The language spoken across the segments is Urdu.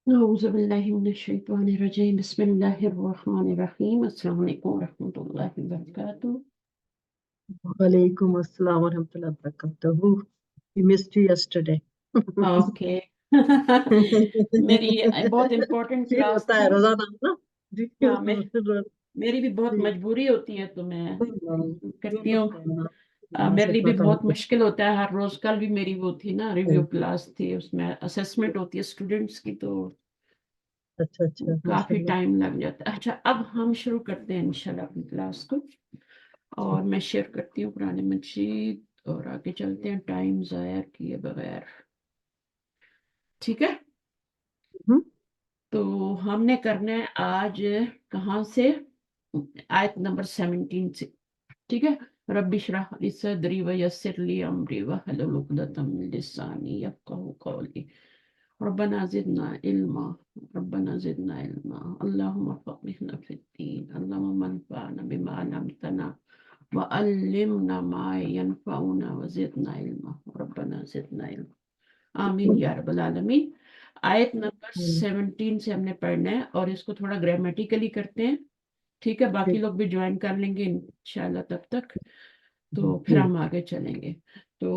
أعوذ بالله من الشيطان الرجيم بسم الله الرحمن الرحيم السلام عليكم ورحمة الله وبركاته. وعلیکم السلام ورحمۃ اللہ وبرکاتہ. We missed you yesterday. Okay میری بہت امپورٹنٹ یہ کلاس ہوتا ہے تھی. روزانہ نا جی. ہاں میری بھی بہت مجبوری ہوتی ہے تو میں کرتی ہوں. میرے لیے بھی بہت مشکل ہوتا ہے ہر روز. کل بھی میری وہ تھی نا ریویو کلاس تھی, اس میں اسسمنٹ ہوتی ہے اسٹوڈینٹس کی, تو اچھا اچھا کافی ٹائم لگ جاتا ہے. اچھا اب ہم شروع کرتے ہیں انشاءاللہ اپنی کلاس کو, اور میں شیئر کرتی ہوں قرآن مجید اور آگے چلتے ہیں ٹائم ضائع کیے بغیر. ٹھیک ہے, تو ہم نے کرنا ہے آج کہاں سے, آیت نمبر 17 سے. ٹھیک ہے, رب اشرح لی صدری ویسر لی امری واحلل عقدۃ من لسانی یفقہوا قولی ربنا زدنا علما ربنا زدنا علما اللهم فقهنا في الدين اللهم انفعنا بما علمتنا وعلمنا ما ينفعنا وزدنا علما ربنا زدنا علما. آمین یا رب العالمین. آیت نمبر 17 سے ہم نے پڑھنا ہے, اور اس کو تھوڑا گرامیٹیکلی کرتے ہیں. ٹھیک ہے, باقی لوگ بھی جوائن کر لیں گے انشاءاللہ تب تک, تو پھر ہم آگے چلیں گے. تو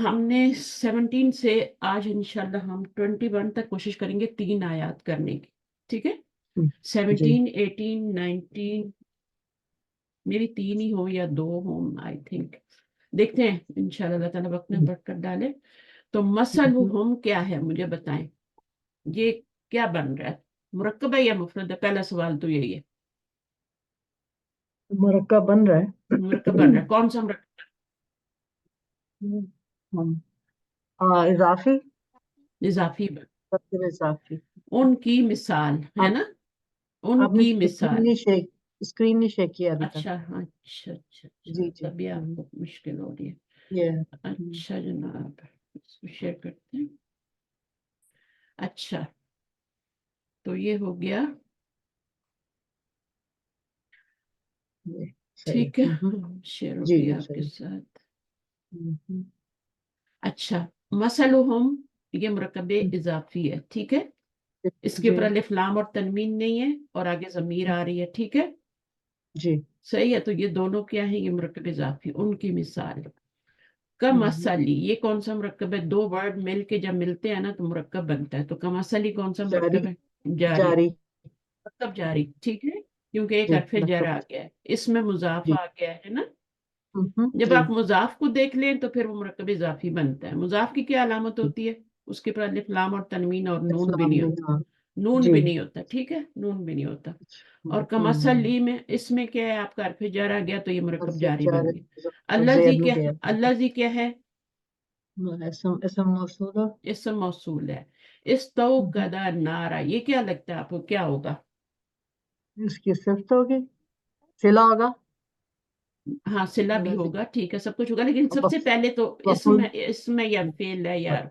ہم نے 17 سے آج انشاءاللہ ہم 21 تک کوشش کریں گے 3 آیات کرنے کی. ٹھیک ہے, 17 18 19 میری 3 ہی ہو یا 2 ہوں, آئی تھنک دیکھتے ہیں انشاءاللہ اللہ تعالیٰ وقت میں برکت ڈالے. تو مثلہم کیا ہے مجھے بتائیں, یہ کیا بن رہا ہے, مرکب ہے یا مفرد ہے؟ پہلا سوال تو یہی ہے. مرکب بن رہا ہے. مرکب بن رہا ہے, کون سا مرکب؟ اضافی. اضافی. اضافی. ان کی مثال ہے نا, ان آپ نے کی مثال. اسکرین نہیں شیک کیا ابھی تک. اچھا اچھا اچھا جی جی. تبھی آپ کو مشکل ہو رہی ہے. اچھا جناب, اس کو شیئر کرتے ہیں. اچھا تو یہ ہو گیا. ٹھیک ہے, شیئر ہو گیا آپ کے ساتھ. اچھا, مثلہم یہ مرکب اضافی ہے. ٹھیک ہے, اس کے اوپر الف لام اور تنوین نہیں ہے, اور آگے ضمیر آ رہی ہے. ٹھیک ہے جی, صحیح ہے. تو یہ دونوں کیا ہیں, یہ مرکب اضافی. ان کی مثال کمثلی, یہ کون سا مرکب ہے؟ 2 ورڈ مل کے جب ملتے ہیں نا تو مرکب بنتا ہے. تو کمثلی کون سا مرکب ہے؟ جاری. مرکب جاری. ٹھیک ہے, کیونکہ ایک حرف جر آ گیا ہے, اس میں مضاف آ گیا ہے نا. جب آپ مضاف کو دیکھ لیں تو پھر وہ مرکب اضافی بنتا ہے. مضاف کی کیا علامت ہوتی ہے؟ اس کے اوپر الف لام اور تنوین اور نون بھی نہیں ہوتا. نون بھی نہیں ہوتا. ٹھیک ہے, نون بھی نہیں ہوتا. اور کمثلی میں اس میں کیا ہے, آپ کا حرف جر آ گیا تو یہ مرکب جاری بن گیا. الذی کیا ہے؟ اسم موصول ہے. استوقد نارا, یہ کیا لگتا ہے آپ کو کیا ہوگا؟ اس کی صفت ہوگی, صلہ ہوگا. ہاں صلہ بھی ہوگا, ٹھیک ہے, سب کچھ ہوگا, لیکن سب سے پہلے تو اسم یا فعل ہے یار.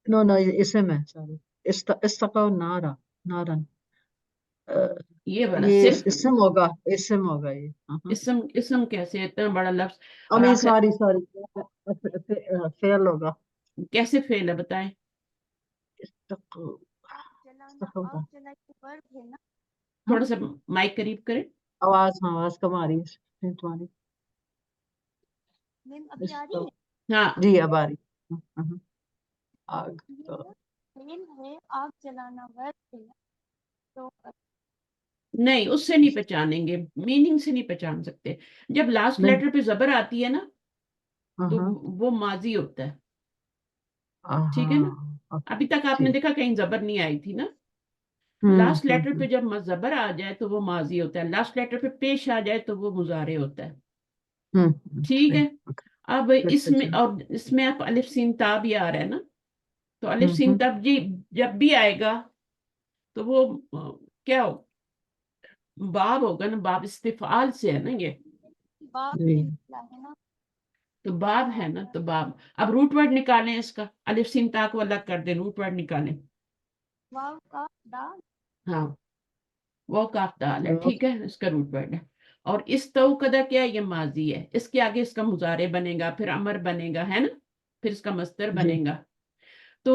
نو اسم ہے. سوری, استقوا نارا نارن. یہ بڑا یہ صرف اسم ہوگا. اسم ہوگا یہ. اسم کیسے, اتنا بڑا لفظ. سوری فعل ہوگا. کیسے فعل ہے بتائیں. تھوڑا سا مائک قریب کریں. آواز کم آ رہی ہے تمہاری. ہاں جی اب آ رہی. آگ جلانا نہیں, اس سے نہیں پہچانیں گے, میننگ سے نہیں پہچان سکتے. جب لاسٹ لیٹر پہ زبر آتی ہے نا تو وہ ماضی ہوتا ہے. ٹھیک ہے نا, ابھی تک آپ نے دیکھا کہیں زبر نہیں آئی تھی نا. لاسٹ لیٹر پہ جب زبر آ جائے تو وہ ماضی ہوتا ہے. لاسٹ لیٹر پہ پیش آ جائے تو وہ مضارع ہوتا ہے. ٹھیک ہے, اب اس میں, اور اس میں آپ الف سین تا بھی آ رہا ہے نا, تو الف سین تا جب بھی آئے گا تو وہ کیا ہو, باب ہوگا نا. باب استفعال سے ہے نا, یہ تو باب ہے نا. تو باب, اب روٹ ورڈ نکالیں اس کا, الف سین تا کو الگ کر دیں, روٹ ورڈ نکالیں. ہاں, وہ کاف دال ہے. ٹھیک ہے, اس کا روٹ ورڈ ہے. اور استوقدہ کیا ہے, یہ ماضی ہے. اس کے آگے اس کا مضارع بنے گا, پھر امر بنے گا, ہے نا, پھر اس کا مصدر بنے گا. تو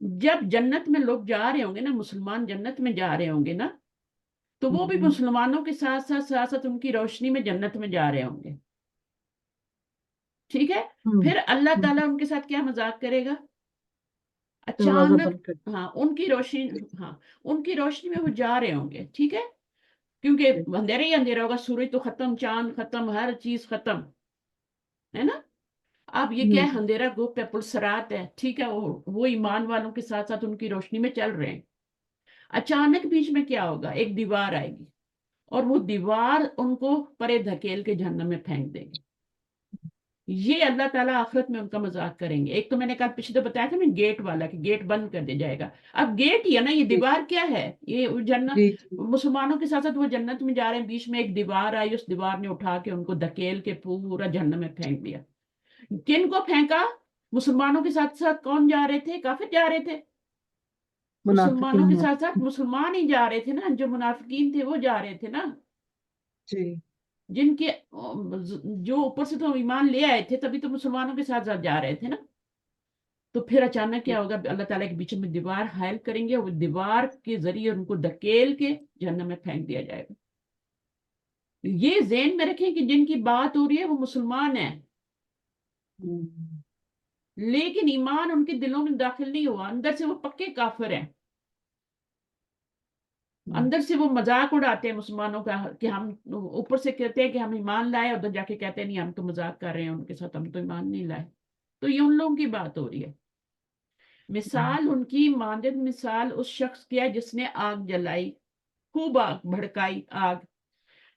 جب جنت میں لوگ جا رہے ہوں گے نا، مسلمان جنت میں جا رہے ہوں گے نا، تو وہ بھی مسلمانوں کے ساتھ ساتھ ان کی روشنی میں جنت میں جا رہے ہوں گے. ٹھیک ہے. پھر اللہ تعالیٰ ان کے ساتھ کیا مذاق کرے گا؟ دروازہ اچانک بند کر ہاں ان کی روشنی، ہاں ان کی روشنی میں وہ جا رہے ہوں گے. ٹھیک ہے. کیونکہ اندھیرا ہی اندھیرا ہوگا، سورج تو ختم، چاند ختم، ہر چیز ختم ہے نا. اب یہ کیا ہے؟ اندھیرا گپ ہے، پلسرات ہے. ٹھیک ہے. وہ ایمان والوں کے ساتھ ساتھ ان کی روشنی میں چل رہے ہیں. اچانک بیچ میں کیا ہوگا؟ ایک دیوار آئے گی، اور وہ دیوار ان کو پرے دھکیل کے جہنم میں پھینک دے گی. یہ اللہ تعالیٰ آخرت میں ان کا مذاق کریں گے. ایک تو میں نے کہا پچھلے بتایا تھا میں گیٹ والا، کہ گیٹ بند کر دیا جائے گا. اب گیٹ ہی ہے نا، یہ دیوار کیا ہے؟ یہ جنت، مسلمانوں کے ساتھ ساتھ وہ جنت میں جا رہے ہیں، بیچ میں ایک دیوار آئی، اس دیوار نے اٹھا کے ان کو دھکیل کے پورا جہنم میں پھینک دیا. کن کو پھینکا؟ مسلمانوں کے ساتھ ساتھ کون جا رہے تھے؟ کافر جا رہے تھے. مسلمانوں کے ساتھ ساتھ مسلمان ہی جا رہے تھے نا، جو منافقین تھے وہ جا رہے تھے نا، جی جن کے جو اوپر سے تو ایمان لے آئے تھے، تبھی تو مسلمانوں کے ساتھ ساتھ جا رہے تھے نا. تو پھر اچانک کیا ہوگا؟ اللہ تعالیٰ کے بیچ میں دیوار حائل کریں گے، وہ دیوار کے ذریعے ان کو دھکیل کے جہنم میں پھینک دیا جائے گا. یہ ذہن میں رکھیں کہ جن کی بات ہو رہی ہے وہ مسلمان ہیں، لیکن ایمان ان کے دلوں میں داخل نہیں ہوا، اندر سے وہ پکے کافر ہیں. اندر سے وہ مذاق اڑاتے ہیں مسلمانوں کا، کہ ہم اوپر سے کہتے ہیں کہ ہم ایمان لائے، ادھر جا کے کہتے ہیں نہیں ہم تو مذاق کر رہے ہیں ان کے ساتھ، ہم تو ایمان نہیں لائے. تو یہ ان لوگوں کی بات ہو رہی ہے. مثال ان کی مانند مثال اس شخص کی ہے جس نے آگ جلائی، خوب آگ بھڑکائی آگ،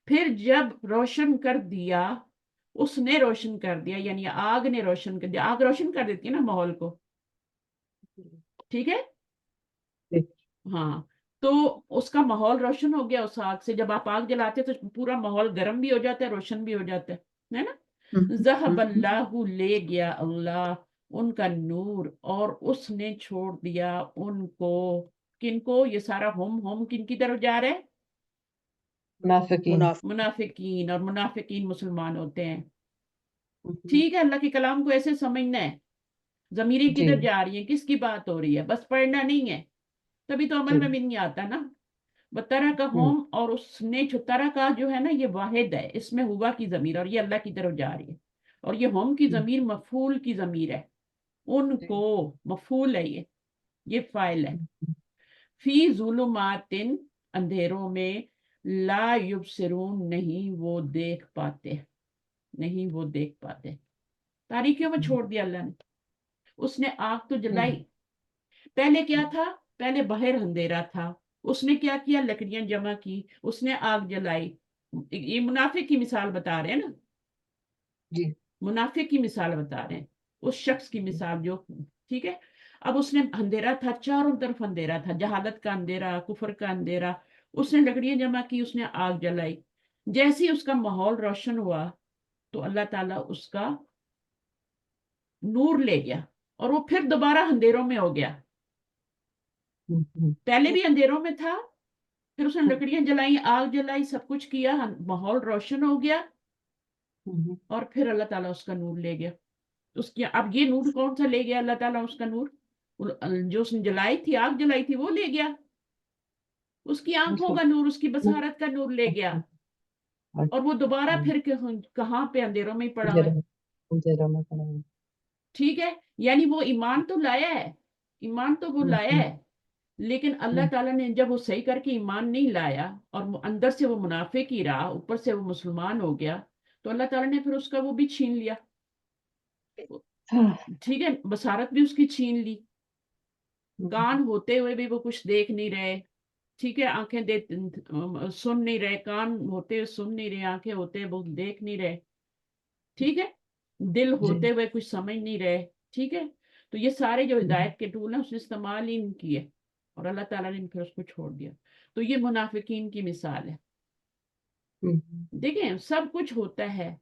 پھر جب روشن کر دیا، اس نے روشن کر دیا، یعنی آگ نے روشن کر دیا. آگ روشن کر دیتی ہے نا ماحول کو. ٹھیک ہے. ہاں. تو اس کا ماحول روشن ہو گیا اس آگ سے. جب آپ آگ جلاتے تو پورا ماحول گرم بھی ہو جاتا ہے، روشن بھی ہو جاتا ہے نا. ذہب اللہ، لے گیا اللہ ان کا نور، اور اس نے چھوڑ دیا ان کو. کن کو؟ یہ سارا ہم کن کی طرف جا رہے ہیں؟ منافقین. اور منافقین مسلمان ہوتے ہیں. ٹھیک ہے. اللہ کے کلام کو ایسے سمجھنا ہے. ضمیریں کدھر جا رہی ہیں، کس کی بات ہو رہی ہے، بس پڑھنا نہیں ہے. تبھی تو عمل میں بھی نہیں آتا نا. بطرہ کا ہوم، اور اس نے چھترا کا جو ہے نا یہ واحد ہے، اس میں ہوا کی ضمیر، اور یہ اللہ کی طرف جا رہی ہے. اور یہ ہوم کی ضمیر مفعول کی ضمیر ہے. ان کو مفعول ہے، یہ فاعل ہے. فی ظلمات، اندھیروں میں، لا یبصرون، نہیں وہ دیکھ پاتے، نہیں وہ دیکھ پاتے. تاریکیوں میں چھوڑ دیا اللہ نے. اس نے آگ تو جلائی. پہلے کیا تھا؟ پہلے باہر اندھیرا تھا. اس نے کیا کیا؟ لکڑیاں جمع کی، اس نے آگ جلائی. یہ منافق کی مثال بتا رہے ہیں نا، منافق کی مثال بتا رہے ہیں، اس شخص کی مثال جو. ٹھیک ہے. اب اس نے اندھیرا تھا، چاروں طرف اندھیرا تھا، جہالت کا اندھیرا، کفر کا اندھیرا. اس نے لکڑیاں جمع کی، اس نے آگ جلائی. جیسے ہی اس کا ماحول روشن ہوا تو اللہ تعالیٰ اس کا نور لے گیا، اور وہ پھر دوبارہ اندھیروں میں ہو گیا. پہلے بھی اندھیروں میں تھا، پھر اس نے لکڑیاں جلائی، آگ جلائی، سب کچھ کیا، ماحول روشن ہو گیا، اور پھر اللہ تعالیٰ اس کا نور لے گیا. اس کی اب یہ نور کون سا لے گیا اللہ تعالیٰ؟ اس کا نور جو اس نے جلائی تھی، آگ جلائی تھی، وہ لے گیا. اس کی آنکھوں کا نور، اس کی بصارت کا نور لے گیا، اور وہ دوبارہ پھر کہاں پہ؟ اندھیروں میں ہی پڑا ہوا ہے. ٹھیک ہے. یعنی وہ ایمان تو لایا ہے، ایمان تو وہ لایا ہے، لیکن اللہ تعالیٰ نے جب وہ صحیح کر کے ایمان نہیں لایا، اور اندر سے وہ منافق ہی رہا، اوپر سے وہ مسلمان ہو گیا، تو اللہ تعالیٰ نے پھر اس کا وہ بھی چھین لیا. ٹھیک ہے. بصارت بھی اس کی چھین لی. کان ہوتے ہوئے بھی وہ کچھ دیکھ نہیں رہے. ٹھیک ہے. آنکھیں سن نہیں رہے، کان ہوتے ہوئے سن نہیں رہے، آنکھیں ہوتے ہوئے وہ دیکھ نہیں رہے. ٹھیک ہے. دل ہوتے ہوئے کچھ سمجھ نہیں رہے. ٹھیک ہے. تو یہ سارے جو ہدایت کے ٹول ہیں اس نے استعمال ہی نہیں کیے، اور اللہ تعالیٰ نے پھر اس کو چھوڑ دیا. تو یہ منافقین کی مثال ہے. دیکھیں سب کچھ ہوتا ہے.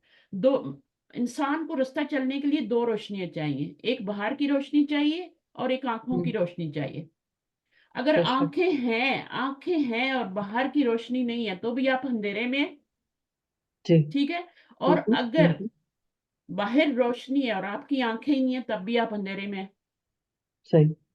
انسان کو رستہ چلنے کے لیے دو روشنیاں چاہیے، ایک باہر کی روشنی چاہیے اور ایک آنکھوں کی روشنی چاہیے. اگر آنکھیں ہیں اور باہر کی روشنی نہیں ہے تو بھی آپ اندھیرے میں. ٹھیک ہے. اور اگر باہر روشنی ہے اور آپ کی آنکھیں نہیں ہیں تب بھی آپ اندھیرے میں.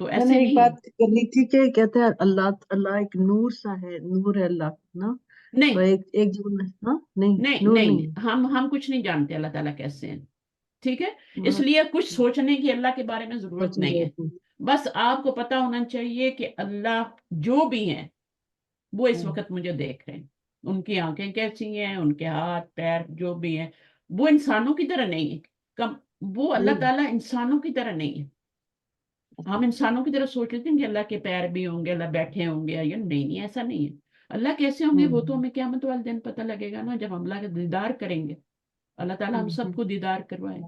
تو میں ایسے نے ایک نہیں بات کرنی تھی کہ کہتے ہیں اللہ اللہ ایک نور سا ہے، نور ہے اللہ نا، تو نہیں ایک جو ہاں نہیں نہیں نور نہیں نہیں ہم کچھ نہیں جانتے اللہ تعالیٰ کیسے ہیں، ٹھیک ہے، اس ہاں، لیے کچھ سوچنے کی اللہ کے بارے میں ضرورت سوچنے نہیں ہے، کی بس آپ کو پتا ہونا چاہیے کہ اللہ جو بھی ہیں وہ اس ہاں، وقت مجھے دیکھ رہے ہیں، ان کی آنکھیں کیسی ہیں، ان کے ہاتھ پیر جو بھی ہیں، وہ انسانوں کی طرح نہیں ہے، کم وہ اللہ نہیں تعالیٰ انسانوں کی طرح نہیں ہے۔ ہم انسانوں کی طرح سوچ لیتے ہیں کہ اللہ کے پیر بھی ہوں گے، اللہ بیٹھے ہوں گے، یا نہیں ایسا نہیں ہے۔ اللہ کیسے ہوں گے وہ تو ہمیں قیامت والے دن پتہ لگے گا نا، جب ہم اللہ کا دیدار کریں گے، اللہ تعالیٰ ہم سب کو دیدار کروائے،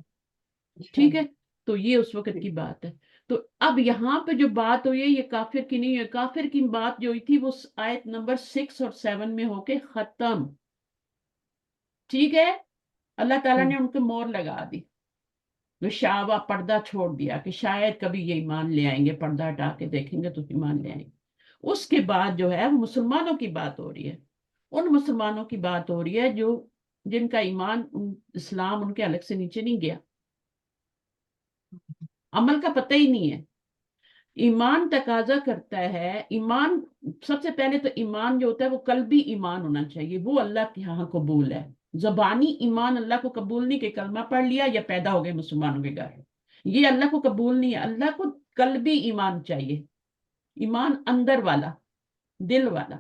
ٹھیک ہے، تو یہ اس وقت کی بات ہے۔ تو اب یہاں پہ جو بات ہوئی ہے یہ کافر کی نہیں ہے، کافر کی بات جو ہوئی تھی وہ آیت نمبر 6 اور 7 میں ہو کے ختم، ٹھیک ہے، اللہ تعالیٰ نے ان کو مور لگا دی، شاوا پردہ چھوڑ دیا کہ شاید کبھی یہ ایمان لے آئیں گے، پردہ ہٹا کے دیکھیں گے تو ایمان لے آئیں گے۔ اس کے بعد جو ہے وہ مسلمانوں کی بات ہو رہی ہے، ان مسلمانوں کی بات ہو رہی ہے جو جن کا ایمان اسلام ان کے الگ سے نیچے نہیں گیا، عمل کا پتہ ہی نہیں ہے۔ ایمان تقاضا کرتا ہے، ایمان سب سے پہلے تو ایمان جو ہوتا ہے وہ قلبی ایمان ہونا چاہیے، وہ اللہ کے ہاں قبول ہے۔ زبانی ایمان اللہ کو قبول نہیں کہ کلمہ پڑھ لیا یا پیدا ہو گئے مسلمانوں کے گھر، یہ اللہ کو قبول نہیں ہے۔ اللہ کو قلبی ایمان چاہیے، ایمان اندر والا، دل والا،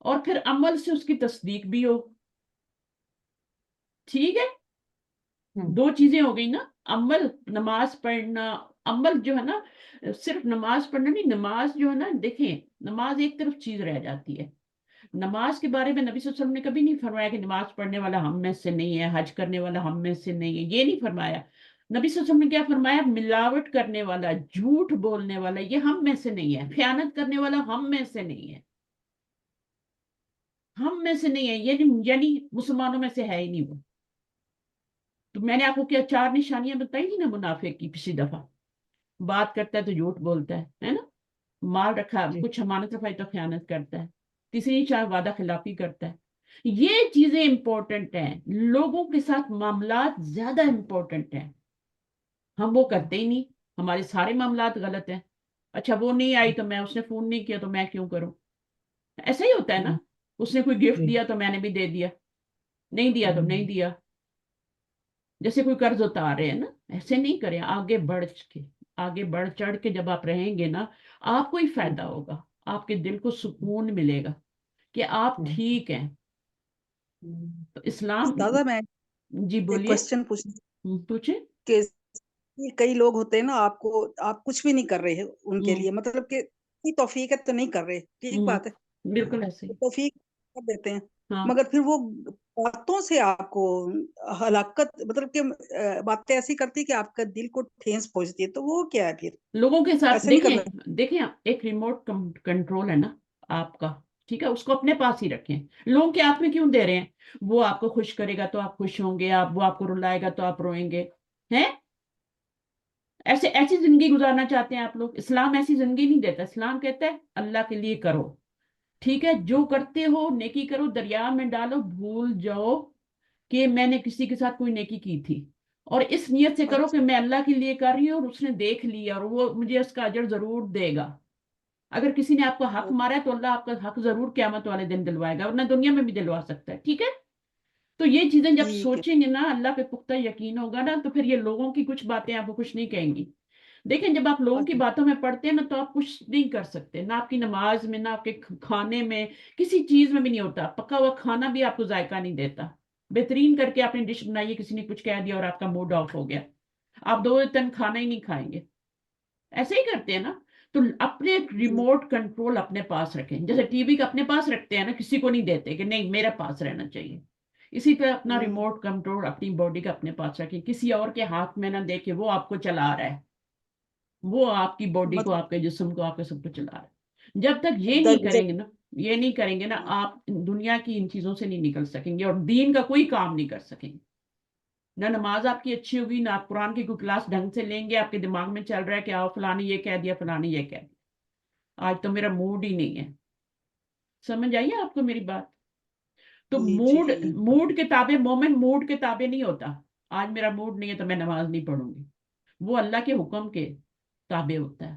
اور پھر عمل سے اس کی تصدیق بھی ہو، ٹھیک ہے، دو چیزیں ہو گئی نا، عمل، نماز پڑھنا، عمل جو ہے نا صرف نماز پڑھنا نہیں، نماز جو ہے نا دیکھیں، نماز ایک طرف چیز رہ جاتی ہے، نماز کے بارے میں نبی صلی اللہ علیہ وسلم نے کبھی نہیں فرمایا کہ نماز پڑھنے والا ہم میں سے نہیں ہے، حج کرنے والا ہم میں سے نہیں ہے، یہ نہیں فرمایا۔ نبی صلی اللہ علیہ وسلم نے کیا فرمایا؟ ملاوٹ کرنے والا، جھوٹ بولنے والا یہ ہم میں سے نہیں ہے، خیانت کرنے والا ہم میں سے نہیں ہے، ہم میں سے نہیں ہے، یعنی مسلمانوں میں سے ہے ہی نہیں وہ۔ تو میں نے آپ کو کیا 4 نشانیاں بتائی تھی نا منافق کی پچھلی دفعہ، بات کرتا ہے تو جھوٹ بولتا ہے نا، مال رکھا کچھ امانت رکھائی تو خیانت کرتا ہے، تیسری چاہے وعدہ خلافی کرتا ہے۔ یہ چیزیں امپورٹنٹ ہیں، لوگوں کے ساتھ معاملات زیادہ امپورٹنٹ ہیں، ہم وہ کرتے ہی نہیں، ہمارے سارے معاملات غلط ہیں۔ اچھا وہ نہیں آئی تو میں، اس نے فون نہیں کیا تو میں کیوں کروں، ایسا ہی ہوتا ہے نا، اس نے کوئی گفٹ دیا تو میں نے بھی دے دیا، نہیں دیا تو نہیں دیا، جیسے کوئی قرض اتار رہے ہیں نا، ایسے نہیں کریں، آگے بڑھ چڑھ کے جب آپ رہیں گے نا، آپ کو ہی فائدہ ہوگا، آپ کے دل کو سکون ملے گا کہ آپ ٹھیک ہیں۔ تو اسلام، دادا میں جی ایک بولیے، کوشچن پوچھیں۔ کہ کئی لوگ ہوتے ہیں نا، آپ کچھ بھی نہیں کر رہے ہیں ان کے ہوں لیے، مطلب کہ توفیق ہے تو نہیں کر رہے، ٹھیک ہوں بات ہے، بالکل ایسے ہی، توفیق کر دیتے ہیں، ہاں، مگر پھر وہ باتوں سے آپ کو ہلاکت، مطلب کہ باتیں ایسی کرتی کہ آپ کا دل کو ٹھیس پہنچتی ہے، تو وہ کیا ہے پھر؟ لوگوں کے ساتھ ایسے نہیں کرنا۔ دیکھیں ایک ریموٹ کنٹرول ہے نا آپ کا، ٹھیک ہے، اس کو اپنے پاس ہی رکھیں، لوگوں کے ہاتھ میں کیوں دے رہے ہیں؟ وہ آپ کو خوش کرے گا تو آپ خوش ہوں گے، وہ آپ کو رلائے گا تو آپ روئیں گے، ہیں؟ ایسی زندگی گزارنا چاہتے ہیں آپ لوگ؟ اسلام ایسی زندگی نہیں دیتا، اسلام کہتا ہے اللہ کے لیے کرو، ٹھیک ہے، جو کرتے ہو نیکی کرو، دریا میں ڈالو، بھول جاؤ کہ میں نے کسی کے ساتھ کوئی نیکی کی تھی، اور اس نیت سے کرو کہ میں اللہ کے لیے کر رہی ہوں اور اس نے دیکھ لیا اور وہ مجھے اس کا اجر ضرور دے گا۔ اگر کسی نے آپ کو حق مارا ہے تو اللہ آپ کا حق ضرور قیامت والے دن دلوائے گا، ورنہ دنیا میں بھی دلوا سکتا ہے، ٹھیک ہے۔ تو یہ چیزیں جب ٹھیک ہے، سوچیں گے نا، اللہ پہ پختہ یقین ہوگا نا، تو پھر یہ لوگوں کی کچھ باتیں آپ کو کچھ نہیں کہیں گی۔ دیکھیں جب آپ لوگوں کی باتوں میں پڑھتے ہیں نا تو آپ کچھ نہیں کر سکتے، نہ آپ کی نماز میں، نہ آپ کے کھانے میں، کسی چیز میں بھی نہیں ہوتا، پکا ہوا کھانا بھی آپ کو ذائقہ نہیں دیتا، بہترین کر کے آپ نے ڈش بنائی ہے، کسی نے کچھ کہہ دیا اور آپ کا موڈ آف ہو گیا، آپ 2 دن کھانا ہی نہیں کھائیں گے، ایسے ہی کرتے ہیں نا۔ تو اپنے ریموٹ کنٹرول اپنے پاس رکھیں، جیسے ٹی وی کا اپنے پاس رکھتے ہیں نا، کسی کو نہیں دیتے کہ نہیں میرے پاس رہنا چاہیے، اسی طرح اپنا ریموٹ کنٹرول اپنی باڈی کا اپنے پاس رکھیں، کسی اور کے ہاتھ میں نہ دیکھے، وہ آپ کو چلا رہا ہے، وہ آپ کی باڈی کو، آپ کے جسم کو، آپ کے سب کو چلا رہا ہے۔ جب تک یہ نہیں کریں گے نا، یہ نہیں کریں گے نا، آپ دنیا کی ان چیزوں سے نہیں نکل سکیں گے اور دین کا کوئی کام نہیں کر سکیں گے، نہ نماز آپ کی اچھی ہوگی، نہ آپ قرآن کی کوئی کلاس ڈھنگ سے لیں گے، آپ کے دماغ میں چل رہا ہے کہ آؤ فلانی یہ کہہ دیا، فلانی یہ کہہ دیا، آج تو میرا موڈ ہی نہیں ہے، سمجھ آئیے آپ کو میری بات؟ تو موڈ کے تابع مومن موڈ کے تابع نہیں ہوتا، آج میرا موڈ نہیں ہے تو میں نماز نہیں پڑھوں گی، وہ اللہ کے حکم کے تابع ہوتا ہے،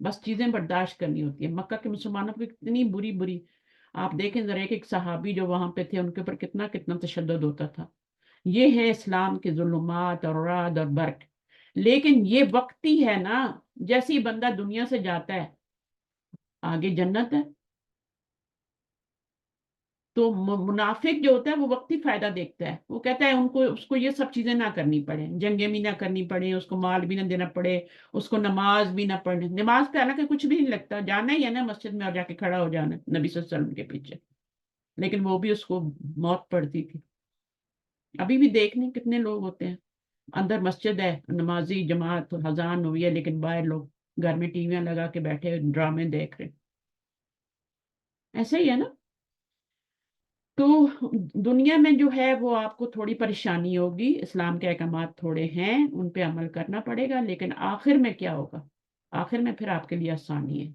بس چیزیں برداشت کرنی ہوتی ہے. مکہ کے مسلمانوں پہ کتنی بری بری، آپ دیکھیں ذرا ایک صحابی جو وہاں پہ تھے ان کے اوپر کتنا کتنا تشدد ہوتا تھا. یہ ہے اسلام کے ظلمات اور رعد اور برق. لیکن یہ وقتی ہے نا، جیسے ہی بندہ دنیا سے جاتا ہے آگے جنت ہے. تو منافق جو ہوتا ہے وہ وقتی فائدہ دیکھتا ہے، وہ کہتا ہے اس کو یہ سب چیزیں نہ کرنی پڑے، جنگیں بھی نہ کرنی پڑے، اس کو مال بھی نہ دینا پڑے، اس کو نماز بھی نہ پڑھنے. نماز پہ حالانکہ کچھ بھی نہیں لگتا، جانا ہی ہے نا مسجد میں اور جا کے کھڑا ہو جانا نبی صلی اللہ علیہ وسلم کے پیچھے. لیکن وہ بھی اس کو موت پڑتی تھی. ابھی بھی دیکھنے کتنے لوگ ہوتے ہیں اندر مسجد ہے، نمازی جماعت اذان ہوئی ہے، لیکن باہر لوگ گھر میں ٹی ویاں لگا کے بیٹھے ڈرامے دیکھ رہے. ایسا ہی ہے نا. تو دنیا میں جو ہے وہ آپ کو تھوڑی پریشانی ہوگی، اسلام کے احکامات تھوڑے ہیں، ان پہ عمل کرنا پڑے گا، لیکن آخر میں کیا ہوگا؟ آخر میں پھر آپ کے لیے آسانی ہے.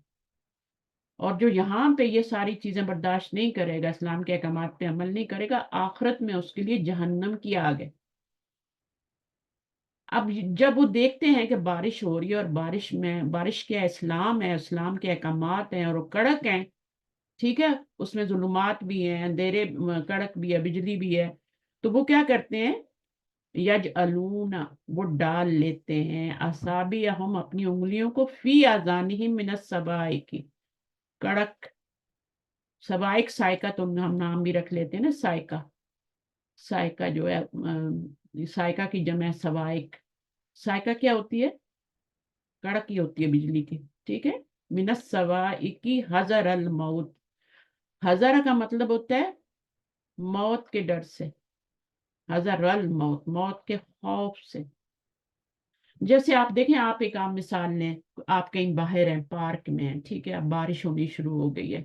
اور جو یہاں پہ یہ ساری چیزیں برداشت نہیں کرے گا، اسلام کے احکامات پہ عمل نہیں کرے گا، آخرت میں اس کے لیے جہنم کی آگ ہے. اب جب وہ دیکھتے ہیں کہ بارش ہو رہی ہے اور بارش کیا اسلام ہے، اسلام کے احکامات ہیں اور وہ کڑک ہیں، ٹھیک ہے، اس میں ظلمات بھی ہیں، اندھیرے کڑک بھی ہے، بجلی بھی ہے، تو وہ کیا کرتے ہیں؟ یجعلون، وہ ڈال لیتے ہیں، اصابعہم، اپنی انگلیوں کو، فی آذانہم من الصواعق، کڑک. سوائق سائقہ تو ہم نام بھی رکھ لیتے ہیں نا، سائقہ. سائقہ جو ہے سائقہ کی جمع ہے سوائق. سائقہ کیا ہوتی ہے؟ کڑک کی ہوتی ہے بجلی کی، ٹھیک ہے. من الصواعق حذر الموت، حذر کا مطلب ہوتا ہے موت کے ڈر سے، حذر الموت، موت کے خوف سے. جیسے آپ دیکھیں، آپ ایک عام مثال لیں، آپ کہیں باہر ہیں، پارک میں ہیں، ٹھیک ہے، اب بارش ہونی شروع ہو گئی ہے،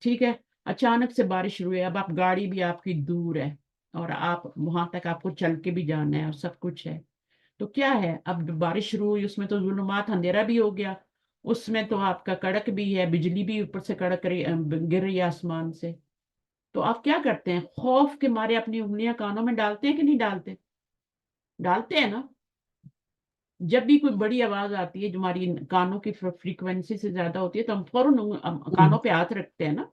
ٹھیک ہے، اچانک سے بارش شروع ہے. اب آپ گاڑی بھی آپ کی دور ہے اور آپ وہاں تک آپ کو چل کے بھی جانا ہے اور سب کچھ ہے. تو کیا ہے، اب بارش شروع ہوئی، اس میں تو ظلمات، اندھیرا بھی ہو گیا، اس میں تو آپ کا کڑک بھی ہے، بجلی بھی اوپر سے کڑک رہی گر رہی ہے آسمان سے. تو آپ کیا کرتے ہیں؟ خوف کے مارے اپنی انگلیاں کانوں میں ڈالتے ہیں کہ نہیں ڈالتے؟ ڈالتے ہیں نا. جب بھی کوئی بڑی آواز آتی ہے جو ہماری کانوں کی فریکوینسی سے زیادہ ہوتی ہے تو ہم فوراً کانوں پہ ہاتھ رکھتے ہیں نا،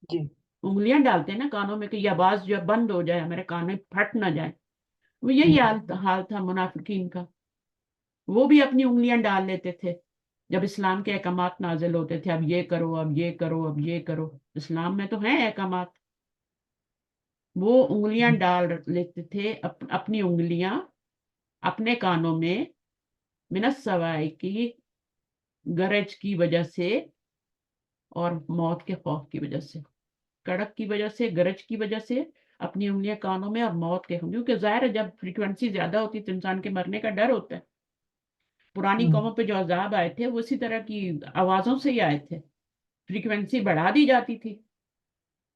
جی انگلیاں ڈالتے ہیں نا کانوں میں کہ یہ آواز جو ہے بند ہو جائے، ہمارے کانوں پھٹ نہ جائے. وہ یہی حال تھا منافقین کا. وہ بھی اپنی انگلیاں ڈال لیتے تھے جب اسلام کے احکامات نازل ہوتے تھے، اب یہ کرو، اب یہ کرو، اب یہ کرو. اسلام میں تو ہیں احکامات. وہ انگلیاں ڈال لیتے تھے، اپنی انگلیاں اپنے کانوں میں، من الصواعق کی، گرج کی وجہ سے اور موت کے خوف کی وجہ سے. کڑک کی وجہ سے، گرج کی وجہ سے اپنی انگلیاں کانوں میں، اور موت کے، کیونکہ ظاہر ہے جب فریکوینسی زیادہ ہوتی ہے تو انسان کے مرنے کا ڈر ہوتا ہے. پرانی قوموں پہ جو عذاب آئے تھے وہ اسی طرح کی آوازوں سے ہی آئے تھے، فریکوینسی بڑھا دی جاتی تھی،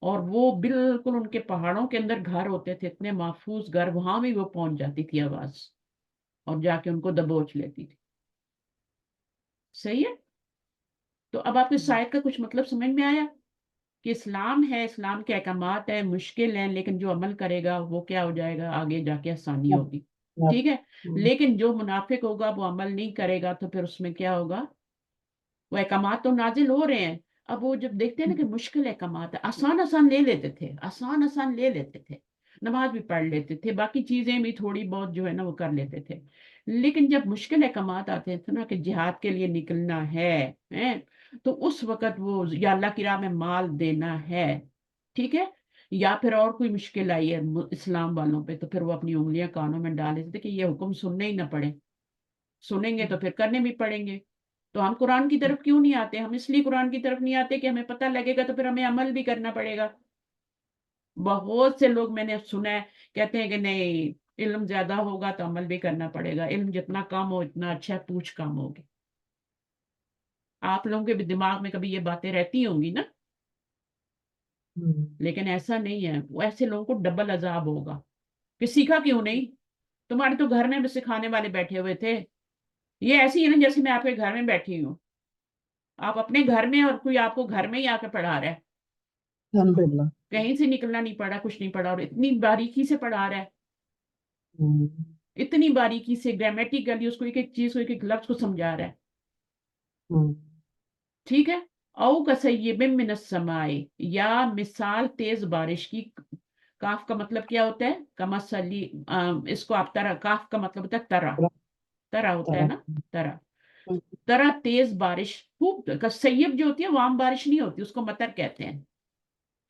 اور وہ بالکل ان کے پہاڑوں کے اندر گھر ہوتے تھے، اتنے محفوظ گھر، وہاں بھی وہ پہنچ جاتی تھی آواز اور جا کے ان کو دبوچ لیتی تھی. صحیح ہے. تو اب آپ کے سائق کا کچھ مطلب سمجھ میں آیا کہ اسلام ہے، اسلام کے احکامات ہیں، مشکل ہیں، لیکن جو عمل کرے گا وہ کیا ہو جائے گا؟ آگے جا کے آسانی ہوگی، ٹھیک ہے. لیکن جو منافق ہوگا وہ عمل نہیں کرے گا تو پھر اس میں کیا ہوگا؟ وہ احکامات تو نازل ہو رہے ہیں، اب وہ جب دیکھتے ہیں نا کہ مشکل احکامات آسان آسان لے لیتے تھے، آسان آسان لے لیتے تھے، نماز بھی پڑھ لیتے تھے، باقی چیزیں بھی تھوڑی بہت جو ہے نا وہ کر لیتے تھے. لیکن جب مشکل احکامات آتے تھے نا کہ جہاد کے لیے نکلنا ہے تو اس وقت وہ یا اللہ کی راہ میں مال دینا ہے، ٹھیک ہے، یا پھر اور کوئی مشکل آئی ہے اسلام والوں پہ، تو پھر وہ اپنی انگلیاں کانوں میں ڈال دیتے تھے کہ یہ حکم سننے ہی نہ پڑے. سنیں گے تو پھر کرنے بھی پڑیں گے. تو ہم قرآن کی طرف کیوں نہیں آتے؟ ہم اس لیے قرآن کی طرف نہیں آتے کہ ہمیں پتہ لگے گا تو پھر ہمیں عمل بھی کرنا پڑے گا. بہت سے لوگ میں نے سنا ہے کہتے ہیں کہ نہیں، علم زیادہ ہوگا تو عمل بھی کرنا پڑے گا، علم جتنا کم ہو اتنا اچھا، پوچھ کم ہوگی. آپ لوگوں کے بھی دماغ میں کبھی یہ باتیں رہتی ہوں گی نا، لیکن ایسا نہیں ہے. وہ ایسے لوگوں کو ڈبل عذاب ہوگا کہ سیکھا کیوں نہیں؟ تمہارے تو گھر میں بھی سکھانے والے بیٹھے ہوئے تھے. یہ ایسی ہے نا جیسے میں آپ کے گھر میں بیٹھی ہوں، آپ اپنے گھر میں، اور کوئی آپ کو گھر میں ہی آ کے پڑھا رہا ہے، الحمدللہ. کہیں سے نکلنا نہیں پڑا، کچھ نہیں پڑا، اور اتنی باریکی سے پڑھا رہا ہے، اتنی باریکی سے گرامیٹیکلی اس کو ایک ایک چیز کو، ایک ایک لفظ کو سمجھا رہا ہے. ٹھیک ہے. او کسیب من السماء, یا مثال تیز بارش کی. کاف کا مطلب کیا ہوتا ہے؟ کمثلی, اس کو آپ طرح, کاف کا مطلب ہوتا ہے طرح, طرح ہوتا ہے نا, طرح. طرح تیز بارش خوب. کسیب جو ہوتی ہے وہ عام بارش نہیں ہوتی, اس کو مطر کہتے ہیں.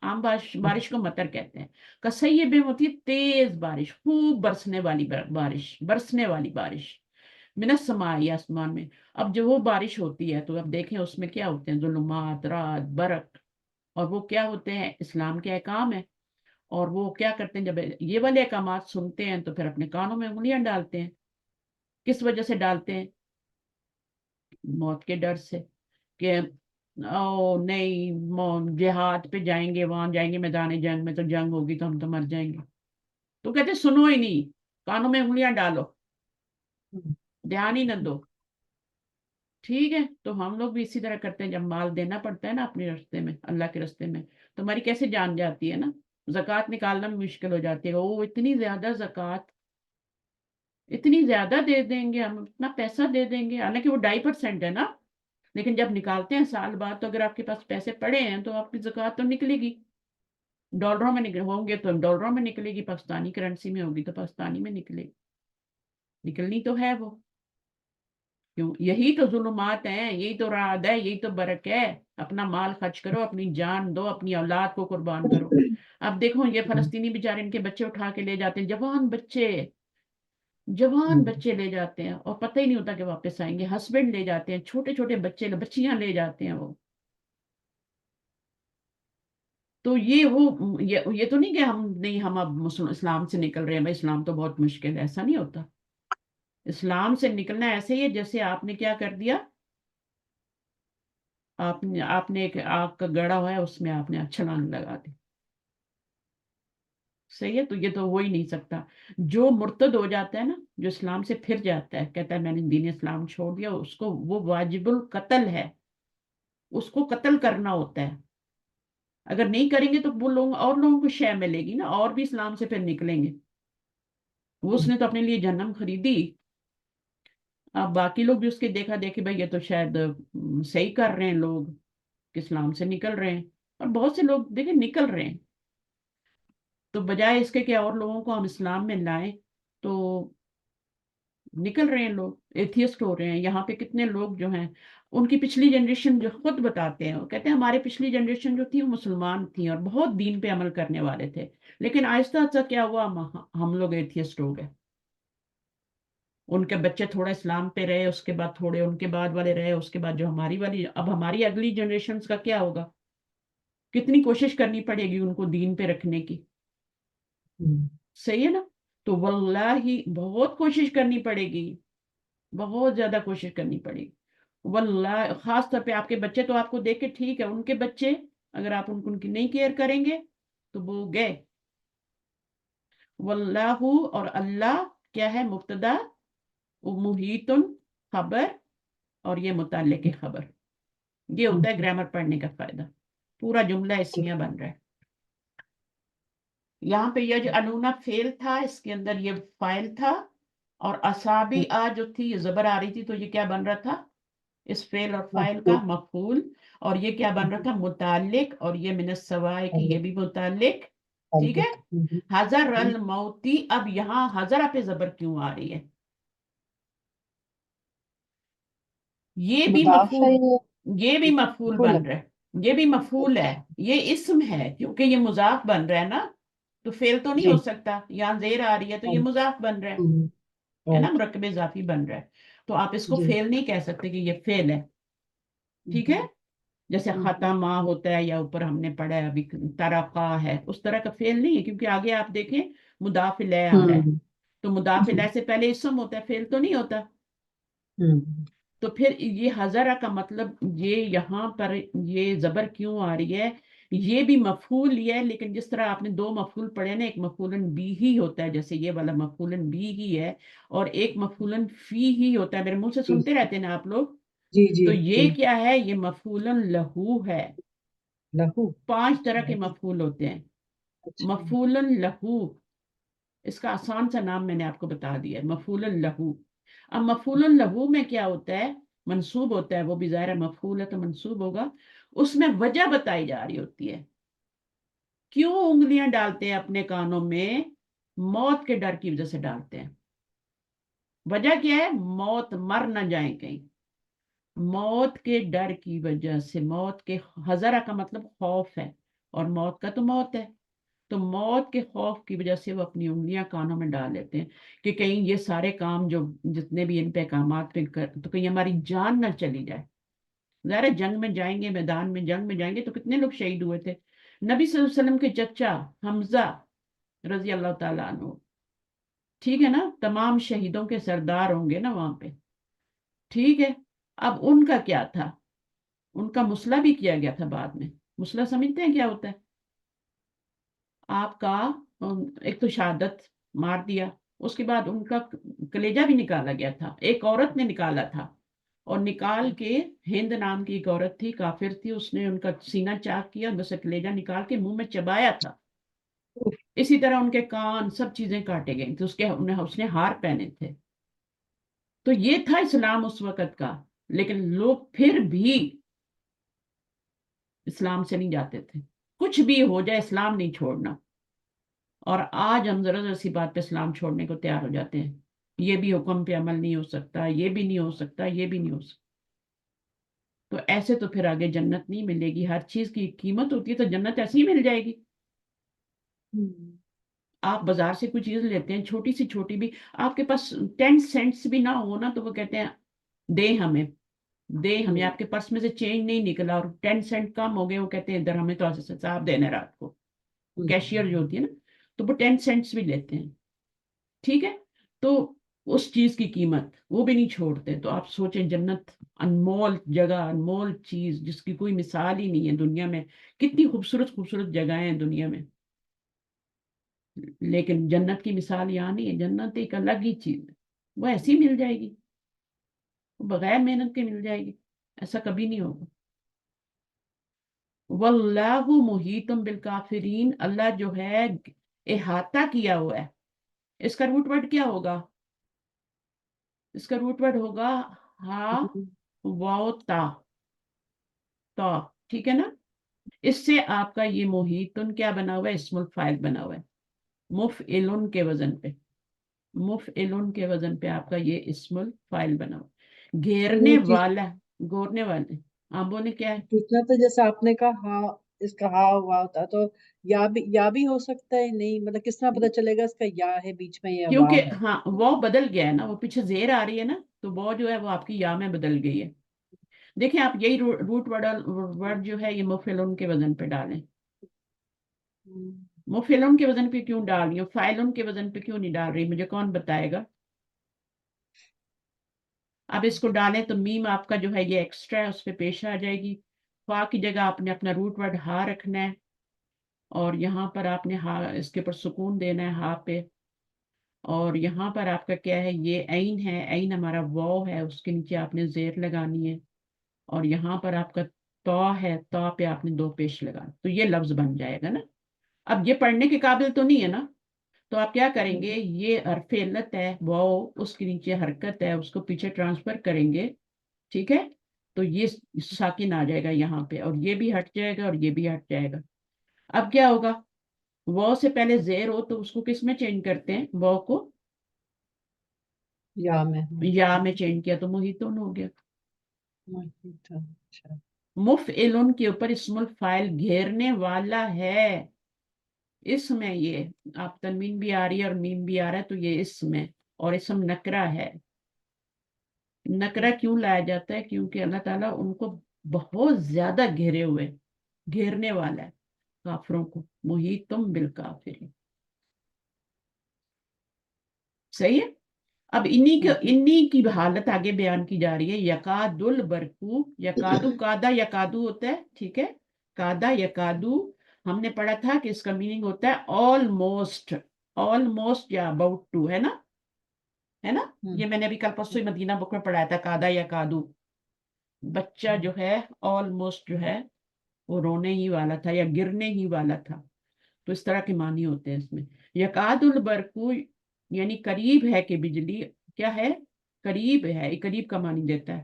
عام بارش کو مطر کہتے ہیں. کسیب ہوتی ہے تیز بارش, خوب برسنے والی بارش, برسنے والی بارش. من السماء, آسمان میں. اب جو وہ بارش ہوتی ہے تو اب دیکھیں اس میں کیا ہوتے ہیں, ظلمات, رات, برق. اور وہ کیا ہوتے ہیں؟ اسلام کے احکام ہے. اور وہ کیا کرتے ہیں, جب یہ والے احکامات سنتے ہیں تو پھر اپنے کانوں میں انگلیاں ڈالتے ہیں. کس وجہ سے ڈالتے ہیں؟ موت کے ڈر سے, کہ او نہیں جہاد پہ جائیں گے, وہاں جائیں گے میدان جنگ میں تو جنگ ہوگی تو ہم تو مر جائیں گے. تو کہتے سنو ہی نہیں, کانوں میں انگلیاں ڈالو, دھیان ہی نہ دو. ٹھیک ہے, تو ہم لوگ بھی اسی طرح کرتے ہیں. جب مال دینا پڑتا ہے نا اپنے راستے میں, اللہ کے راستے میں, تو ہماری کیسے جان جاتی ہے نا. زکوٰۃ نکالنا بھی مشکل ہو جاتی ہے. وہ اتنی زیادہ زکوٰۃ, اتنی زیادہ دے دیں گے ہم, اتنا پیسہ دے دیں گے, حالانکہ وہ 2.5% ہے نا. لیکن جب نکالتے ہیں سال بعد, تو اگر آپ کے پاس پیسے پڑے ہیں تو آپ کی زکوٰۃ تو نکلے گی. ڈالروں میں ہوں گے تو ڈالروں میں نکلے گی, پاکستانی کرنسی میں ہوگی تو پاکستانی میں نکلے گی. نکلنی تو ہے وہ. کیوں؟ یہی تو ظلمات ہیں, یہی تو رعد ہے, یہی تو برق ہے. اپنا مال خرچ کرو, اپنی جان دو, اپنی اولاد کو قربان کرو. اب دیکھو یہ فلسطینی بیچارے, ان کے بچے اٹھا کے لے جاتے ہیں, جوان بچے لے جاتے ہیں, اور پتہ ہی نہیں ہوتا کہ واپس آئیں گے. ہسبینڈ لے جاتے ہیں, چھوٹے چھوٹے بچے, بچیاں لے جاتے ہیں وہ. تو یہ تو نہیں کہ ہم اب اسلام سے نکل رہے ہیں. بھائی اسلام تو بہت مشکل ہے, ایسا نہیں ہوتا. اسلام سے نکلنا ایسے ہی ہے جیسے آپ نے کیا کر دیا, آپ نے ایک آگ کا گڑھا ہوا ہے, اس میں آپ نے چھلانگ لگا دی. صحیح ہے, تو یہ تو ہو ہی نہیں سکتا. جو مرتد ہو جاتا ہے نا, جو اسلام سے پھر جاتا ہے, کہتا ہے میں نے دین اسلام چھوڑ دیا, اس کو وہ واجب القتل ہے, اس کو قتل کرنا ہوتا ہے. اگر نہیں کریں گے تو وہ اور لوگوں کو شے ملے گی نا, اور بھی اسلام سے پھر نکلیں گے. وہ اس نے تو اپنے لیے جہنم خریدی. اب باقی لوگ بھی اس کے دیکھا دیکھے, بھائی یہ تو شاید صحیح کر رہے ہیں لوگ, کہ اسلام سے نکل رہے ہیں. اور بہت سے لوگ دیکھیں نکل رہے ہیں. تو بجائے اس کے کہ اور لوگوں کو ہم اسلام میں لائیں, تو نکل رہے ہیں لوگ, ایتھیسٹ ہو رہے ہیں. یہاں پہ کتنے لوگ جو ہیں, ان کی پچھلی جنریشن جو خود بتاتے ہیں, وہ کہتے ہیں ہمارے پچھلی جنریشن جو تھی وہ مسلمان تھیں اور بہت دین پہ عمل کرنے والے تھے, لیکن آہستہ آہستہ کیا ہوا, ہم لوگ ایتھیسٹ ہو گئے. ان کے بچے تھوڑا اسلام پہ رہے, اس کے بعد تھوڑے ان کے بعد والے رہے, اس کے بعد جو ہماری والی, اب ہماری اگلی جنریشن کا کیا ہوگا. کتنی کوشش کرنی پڑے گی ان کو دین پہ رکھنے کی. صحیح ہے نا. تو واللہ بہت کوشش کرنی پڑے گی, بہت زیادہ کوشش کرنی پڑے گی. واللہ خاص طور پہ آپ کے بچے تو آپ کو دیکھ کے ٹھیک ہے, ان کے بچے اگر آپ ان کی نہیں کیئر کریں گے تو وہ گئے. واللہ, اور اللہ کیا ہے, مبتدا, محیط خبر, اور یہ متعلق خبر. یہ ہوتا ہے گرامر پڑھنے کا فائدہ. پورا جملہ اسمیہ بن رہا ہے. یہاں پہ یہ جو انونا فعل تھا, اس کے اندر یہ فاعل تھا, اور اصابی جو تھی یہ زبر آ رہی تھی, تو یہ کیا بن رہا تھا, اس فعل اور فاعل کا مفعول. اور یہ کیا بن رہا تھا, متعلق, اور یہ من السوائے کی, یہ بھی متعلق. ٹھیک ہے. حضر الموتی, اب یہاں حضرہ پہ زبر کیوں آ رہی ہے؟ یہ بھی مفعول بن رہا ہے, یہ بھی مفعول ہے, یہ اسم ہے, کیونکہ یہ مضاف بن رہا ہے نا, تو فعل تو نہیں ہو سکتا. یہاں زیر آ رہی ہے تو یہ مضاف بن رہا ہے نا, مرکب اضافی بن رہا ہے. تو آپ اس کو فعل نہیں کہہ سکتے کہ یہ فعل ہے. ٹھیک ہے. جیسے ختمہ ہوتا ہے, یا اوپر ہم نے پڑھا ہے ابھی ترقا ہے, اس طرح کا فعل نہیں ہے, کیونکہ آگے آپ دیکھیں مضاف الیہ آ رہا ہے, تو مضاف الیہ سے پہلے اسم ہوتا ہے, فعل تو نہیں ہوتا. تو پھر یہ حضرہ کا مطلب, یہ یہاں پر یہ زبر کیوں آ رہی ہے, یہ بھی مفعول ہی ہے, لیکن جس طرح آپ نے دو مفعول پڑھے نا, ایک مفعولن بھی ہی ہوتا ہے, جیسے یہ والا مفعولن بھی ہی ہے, اور ایک مفعولن فی ہی ہوتا ہے. میرے منہ سے سنتے رہتے ہیں نا آپ لوگ. تو یہ کیا ہے, یہ مفعولن لہو ہے. 5 طرح کے مفعول ہوتے ہیں. مفعولن لہو, اس کا آسان سا نام میں نے آپ کو بتا دیا ہے, مفعولن لہو. اب مفعولن لہو میں کیا ہوتا ہے, منصوب ہوتا ہے وہ بھی ظاہر مفعول ہے تو منصوب ہوگا، اس میں وجہ بتائی جا رہی ہوتی ہے کیوں انگلیاں ڈالتے ہیں اپنے کانوں میں، موت کے ڈر کی وجہ سے ڈالتے ہیں۔ وجہ کیا ہے؟ موت، مر نہ جائیں کہیں، موت کے ڈر کی وجہ سے، موت کے حذر کا مطلب خوف ہے، اور موت کا تو موت ہے، تو موت کے خوف کی وجہ سے وہ اپنی انگلیاں کانوں میں ڈال لیتے ہیں کہ کہیں یہ سارے کام جو جتنے بھی ان پہ احکامات پہ تو کہیں ہماری جان نہ چلی جائے۔ ظاہر جنگ میں جائیں گے، میدان میں جنگ میں جائیں گے تو کتنے لوگ شہید ہوئے تھے؟ نبی صلی اللہ علیہ وسلم کے چچا حمزہ رضی اللہ تعالیٰ عنہ، ٹھیک ہے نا، تمام شہیدوں کے سردار ہوں گے نا وہاں پہ، ٹھیک ہے۔ اب ان کا کیا تھا؟ ان کا مسئلہ بھی کیا گیا تھا بعد میں۔ مسئلہ سمجھتے ہیں کیا ہوتا ہے؟ آپ کا ایک تو شہادت مار دیا، اس کے بعد ان کا کلیجہ بھی نکالا گیا تھا، ایک عورت نے نکالا تھا، اور نکال کے، ہند نام کی ایک عورت تھی، کافر تھی، اس نے ان کا سینہ چاک کیا، اندر سے کلیجہ نکال کے منہ میں چبایا تھا۔ اسی طرح ان کے کان، سب چیزیں کاٹے گئے تھے، اس نے ہار پہنے تھے۔ تو یہ تھا اسلام اس وقت کا، لیکن لوگ پھر بھی اسلام سے نہیں جاتے تھے، کچھ بھی ہو جائے اسلام نہیں چھوڑنا۔ اور آج ہم ذرا ذرا سی بات پہ اسلام چھوڑنے کو تیار ہو جاتے ہیں، یہ بھی حکم پہ عمل نہیں ہو سکتا، یہ بھی نہیں ہو سکتا، یہ بھی نہیں ہو سکتا۔ تو ایسے تو پھر آگے جنت نہیں ملے گی، ہر چیز کی قیمت ہوتی ہے، تو جنت ایسے ہی مل جائے گی۔ آپ بازار سے کوئی چیز لیتے ہیں، چھوٹی سی چھوٹی بھی، آپ کے پاس 10 سینٹس بھی نہ ہو نا تو وہ کہتے ہیں دے ہمیں، دے ہمیں، آپ کے پرس میں سے چینج نہیں نکلا اور 10 سینٹ کم ہو گئے، وہ کہتے ہیں ادھر ہمیں تو حساب دینا ہے رات کو، کیشیئر جو ہوتی ہے نا، تو وہ 10 سینٹس بھی لیتے ہیں، ٹھیک ہے۔ تو اس چیز کی قیمت وہ بھی نہیں چھوڑتے۔ تو آپ سوچیں جنت، انمول جگہ، انمول چیز جس کی کوئی مثال ہی نہیں ہے دنیا میں، کتنی خوبصورت خوبصورت جگہیں ہیں دنیا میں، لیکن جنت کی مثال یہاں نہیں ہے۔ جنت ایک الگ ہی چیز ہے، وہ ایسی مل جائے گی، وہ بغیر محنت کے مل جائے گی، ایسا کبھی نہیں ہوگا۔ واللہ محیط بالکافرین، اللہ جو ہے احاطہ کیا ہوا ہے۔ اس کا روٹ ورڈ کیا ہوگا؟ اس کا روٹ ورڈ ہوگا ہا واو تا، تا، ٹھیک ہے نا۔ اس سے آپ کا یہ محیطن کیا بنا ہوا ہے؟ اسم الفاعل بنا ہوا ہے، مفعلن کے وزن پہ، مفعلن کے وزن پہ آپ کا یہ اسم الفاعل بنا ہوا ہے، گھیرنے والا، گھورنے والے۔ آپ بولے کیا ہے؟ پوچھنا تو جیسے آپ نے کہا ہاں، اس کا ہاں ہوا ہوتا تو یا بھی ہو سکتا ہے، نہیں مطلب کس طرح پتا چلے گا اس کا یا ہے بیچ میں یا واو کیونکہ ہے؟ ہاں وہ بدل گیا ہے نا، وہ پیچھے زیر آ رہی ہے نا، تو وہ جو ہے وہ آپ کی یا میں بدل گئی ہے۔ دیکھیں آپ یہی روٹ ورڈ جو ہے یہ مفعلن کے وزن پہ ڈالیں۔ مفعلن کے وزن پہ کیوں ڈال رہی ہوں، فاعلن کے وزن پہ کیوں نہیں ڈال رہی، مجھے کون بتائے گا؟ اب اس کو ڈالیں تو میم آپ کا جو ہے یہ ایکسٹرا ہے، اس پہ پیش آ جائے گی۔ فا کی جگہ آپ نے اپنا روٹ ورڈ ہا رکھنا ہے، اور یہاں پر آپ نے ہا، اس کے اوپر سکون دینا ہے ہا پہ، اور یہاں پر آپ کا کیا ہے، یہ عین ہے، عین ہمارا واو ہے، اس کے نیچے آپ نے زیر لگانی ہے، اور یہاں پر آپ کا تو ہے، تو پہ آپ نے دو پیش لگانا، تو یہ لفظ بن جائے گا نا۔ اب یہ پڑھنے کے قابل تو نہیں ہے نا، تو آپ کیا کریں گے، یہ حرف علت ہے واو، اس کے نیچے حرکت ہے، اس کو پیچھے ٹرانسفر کریں گے، ٹھیک ہے، تو یہ ساکن آ جائے گا یہاں پہ، اور یہ بھی ہٹ جائے گا اور یہ بھی ہٹ جائے گا۔ اب کیا ہوگا، واو سے پہلے زیر ہو تو اس کو کس میں چینج کرتے ہیں، واو کو یا میں یا میں چینج کیا تو محیطن ہو گیا۔ اچھا، مفعلن کے اوپر اسم الفاعل گھیرنے والا ہے، اسم ہے یہ، آپ تنوین بھی آ رہی ہے اور میم بھی آ رہا ہے تو یہ اسم ہے، اور اسم نکرہ ہے۔ نکرہ کیوں لایا جاتا ہے؟ کیونکہ اللہ تعالیٰ ان کو بہت زیادہ گھیرے ہوئے، گھیرنے والا ہے کافروں کو، محیطم بالکافرین، صحیح ہے۔ اب انہی کی حالت آگے بیان کی جا رہی ہے، یکاد البرقو، یکادو، کادا یکادو ہوتا ہے، ٹھیک ہے، کادا یکادو ہم نے پڑھا تھا کہ اس کا میننگ ہوتا ہے آلموسٹ، آلموسٹ یا اباؤٹ ٹو، ہے نا، ہے نا، یہ میں نے ابھی کل پرسوں مدینہ بک میں پڑھایا تھا، کادا یکادو، بچہ جو ہے آلموسٹ جو ہے وہ رونے ہی والا تھا یا گرنے ہی والا تھا، تو اس طرح کے معنی ہوتے ہیں اس میں۔ یکاد البرقو یعنی قریب ہے کہ بجلی، کیا ہے، قریب ہے، قریب کا معنی دیتا ہے۔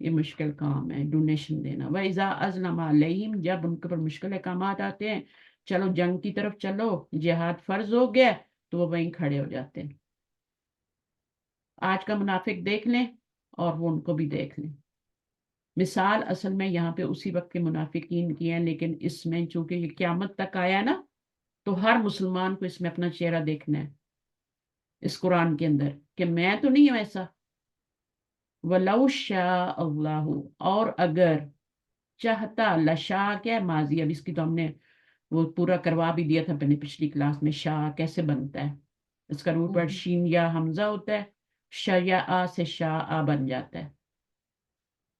یہ مشکل کام ہے ڈونیشن دینا. وَإِذَا أَزْلَمَ عَلَيْهِمْ جب ان کے پر مشکل احکامات آتے ہیں, چلو جنگ کی طرف چلو, جہاد فرض ہو گیا, تو وہ وہیں کھڑے ہو جاتے ہیں. آج کا منافق دیکھ لیں اور وہ ان کو بھی دیکھ لیں. مثال اصل میں یہاں پہ اسی وقت کے منافقین کی ہیں, لیکن اس میں چونکہ یہ قیامت تک آیا نا, تو ہر مسلمان کو اس میں اپنا چہرہ دیکھنا ہے اس قرآن کے اندر, کہ میں تو نہیں ہوں ایسا. وَلَوْ شَاءَ اللَّهُ اور اگر چاہتا, لشاء کیا ہے ماضی, اب اس کی تو ہم نے وہ پورا کروا بھی دیا تھا اپنے پچھلی کلاس میں. شاء کیسے بنتا ہے, اس کا روٹ ورڈ شین یا حمزہ ہوتا ہے, شیاء سے شاء بن جاتا ہے.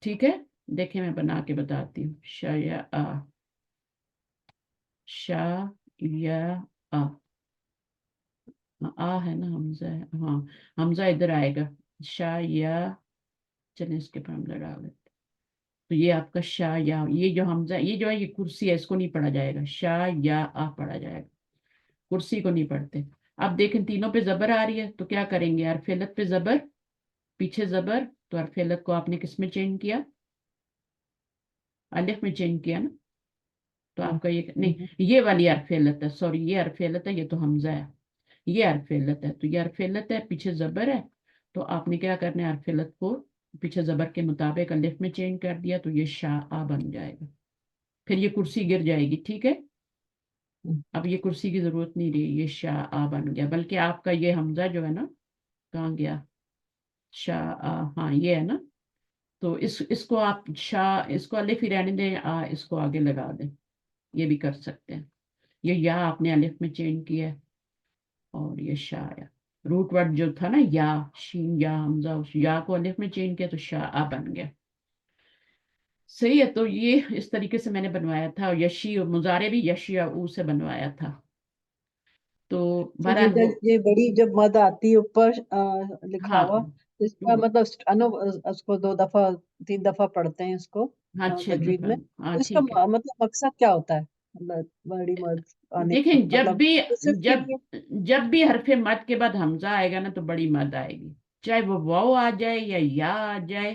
ٹھیک ہے, دیکھیں میں بنا کے بتاتی ہوں. شیاء, شاء ہے نا, حمزہ ہے, ہاں حمزہ ادھر آئے گا. شاء, چلیں اس کے پر حمزہ ڈال دیتے. تو یہ آپ کا شاء, یہ جو حمزہ, یہ جو ہے یہ کرسی ہے, اس کو نہیں پڑھا جائے گا. شاء پڑھا جائے گا, کرسی کو نہیں پڑھتے. اب دیکھیں تینوں پہ زبر آ رہی ہے, تو کیا کریں گے, حرف علت پہ زبر, پیچھے زبر, تو حرف علت کو آپ نے کس میں چینج کیا, الف میں چینج کیا نا. تو آپ کا یہ نہیں, یہ والی حرف علت ہے, سوری یہ حرف علت ہے, یہ تو حمزہ ہے. یہ حرف علت ہے, تو یہ حرف علت ہے, پیچھے زبر ہے, تو آپ نے کیا کرنا ہے, حرف علت کو پیچھے زبر کے مطابق الف میں چینج کر دیا, تو یہ شاء بن جائے گا. پھر یہ کرسی گر جائے گی. ٹھیک ہے, اب یہ کرسی کی ضرورت نہیں رہی, یہ شاء بن گیا. بلکہ آپ کا یہ حمزہ جو ہے نا, کہاں گیا, شاء, ہاں یہ ہے نا, تو اس کو آپ اس کو الف ہی رہنے دیں, اس کو آگے لگا دیں, یہ بھی کر سکتے ہیں. یہ یا آپ نے الف میں چینج کیا ہے, اور یہ شاء, روٹ ورڈ جو تھا نا یا, شین یا حمزہ, اس یا کو الف میں چینج کیا تو شاء بن گیا. صحیح ہے, تو یہ اس طریقے سے میں نے بنوایا تھا, اور یشی مضارع بھی یشی او سے بنوایا تھا. تو بہرحال وہ, یہ بڑی جب مد آتی ہے اوپر لکھا ہاں ہوا, اس کا مطلب اس کو 2 دفعہ 3 دفعہ پڑھتے ہیں اس کو ہاں 6 تجوید دفعہ, میں, ہاں اس کا ٹھیک ہے. مطلب مقصد کیا ہوتا ہے, مطلب بڑی مد آنے کا دیکھیں مطلب صرف کے لیے؟ جب بھی حرف مد کے بعد حمزہ آئے گا نا, تو بڑی مد آئے گی, چاہے وہ واو آ جائے یا آ جائے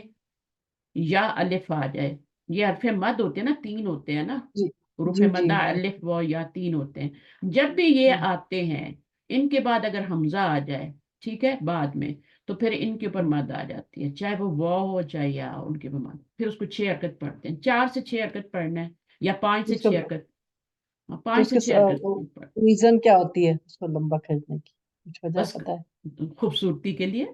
یا الف آ جائے. یہ حرف مد ہوتے ہیں نا, 3 ہوتے ہیں نا, جی حروف جی مدہ, جی الف واو یا 3 ہوتے ہیں. جب بھی یہ آتے ہیں, ان کے بعد اگر حمزہ آ جائے, ٹھیک ہے, بعد میں, تو پھر ان کے اوپر مد آ جاتی ہے, چاہے وہ واو ہو چاہے یا, ان کے اوپر مد. پھر اس کو 6 حرکت پڑھتے ہیں, 4 سے 6 حرکت پڑھنا ہے, یا 5 سے اس کا 6 حرکت, تو 5 اس سے کے 6 حرکت. ریزن کیا ہوتی ہے اس کو لمبا کھینچنے کی, کچھ وجہ بس پتا ہے؟ خوبصورتی کے لیے,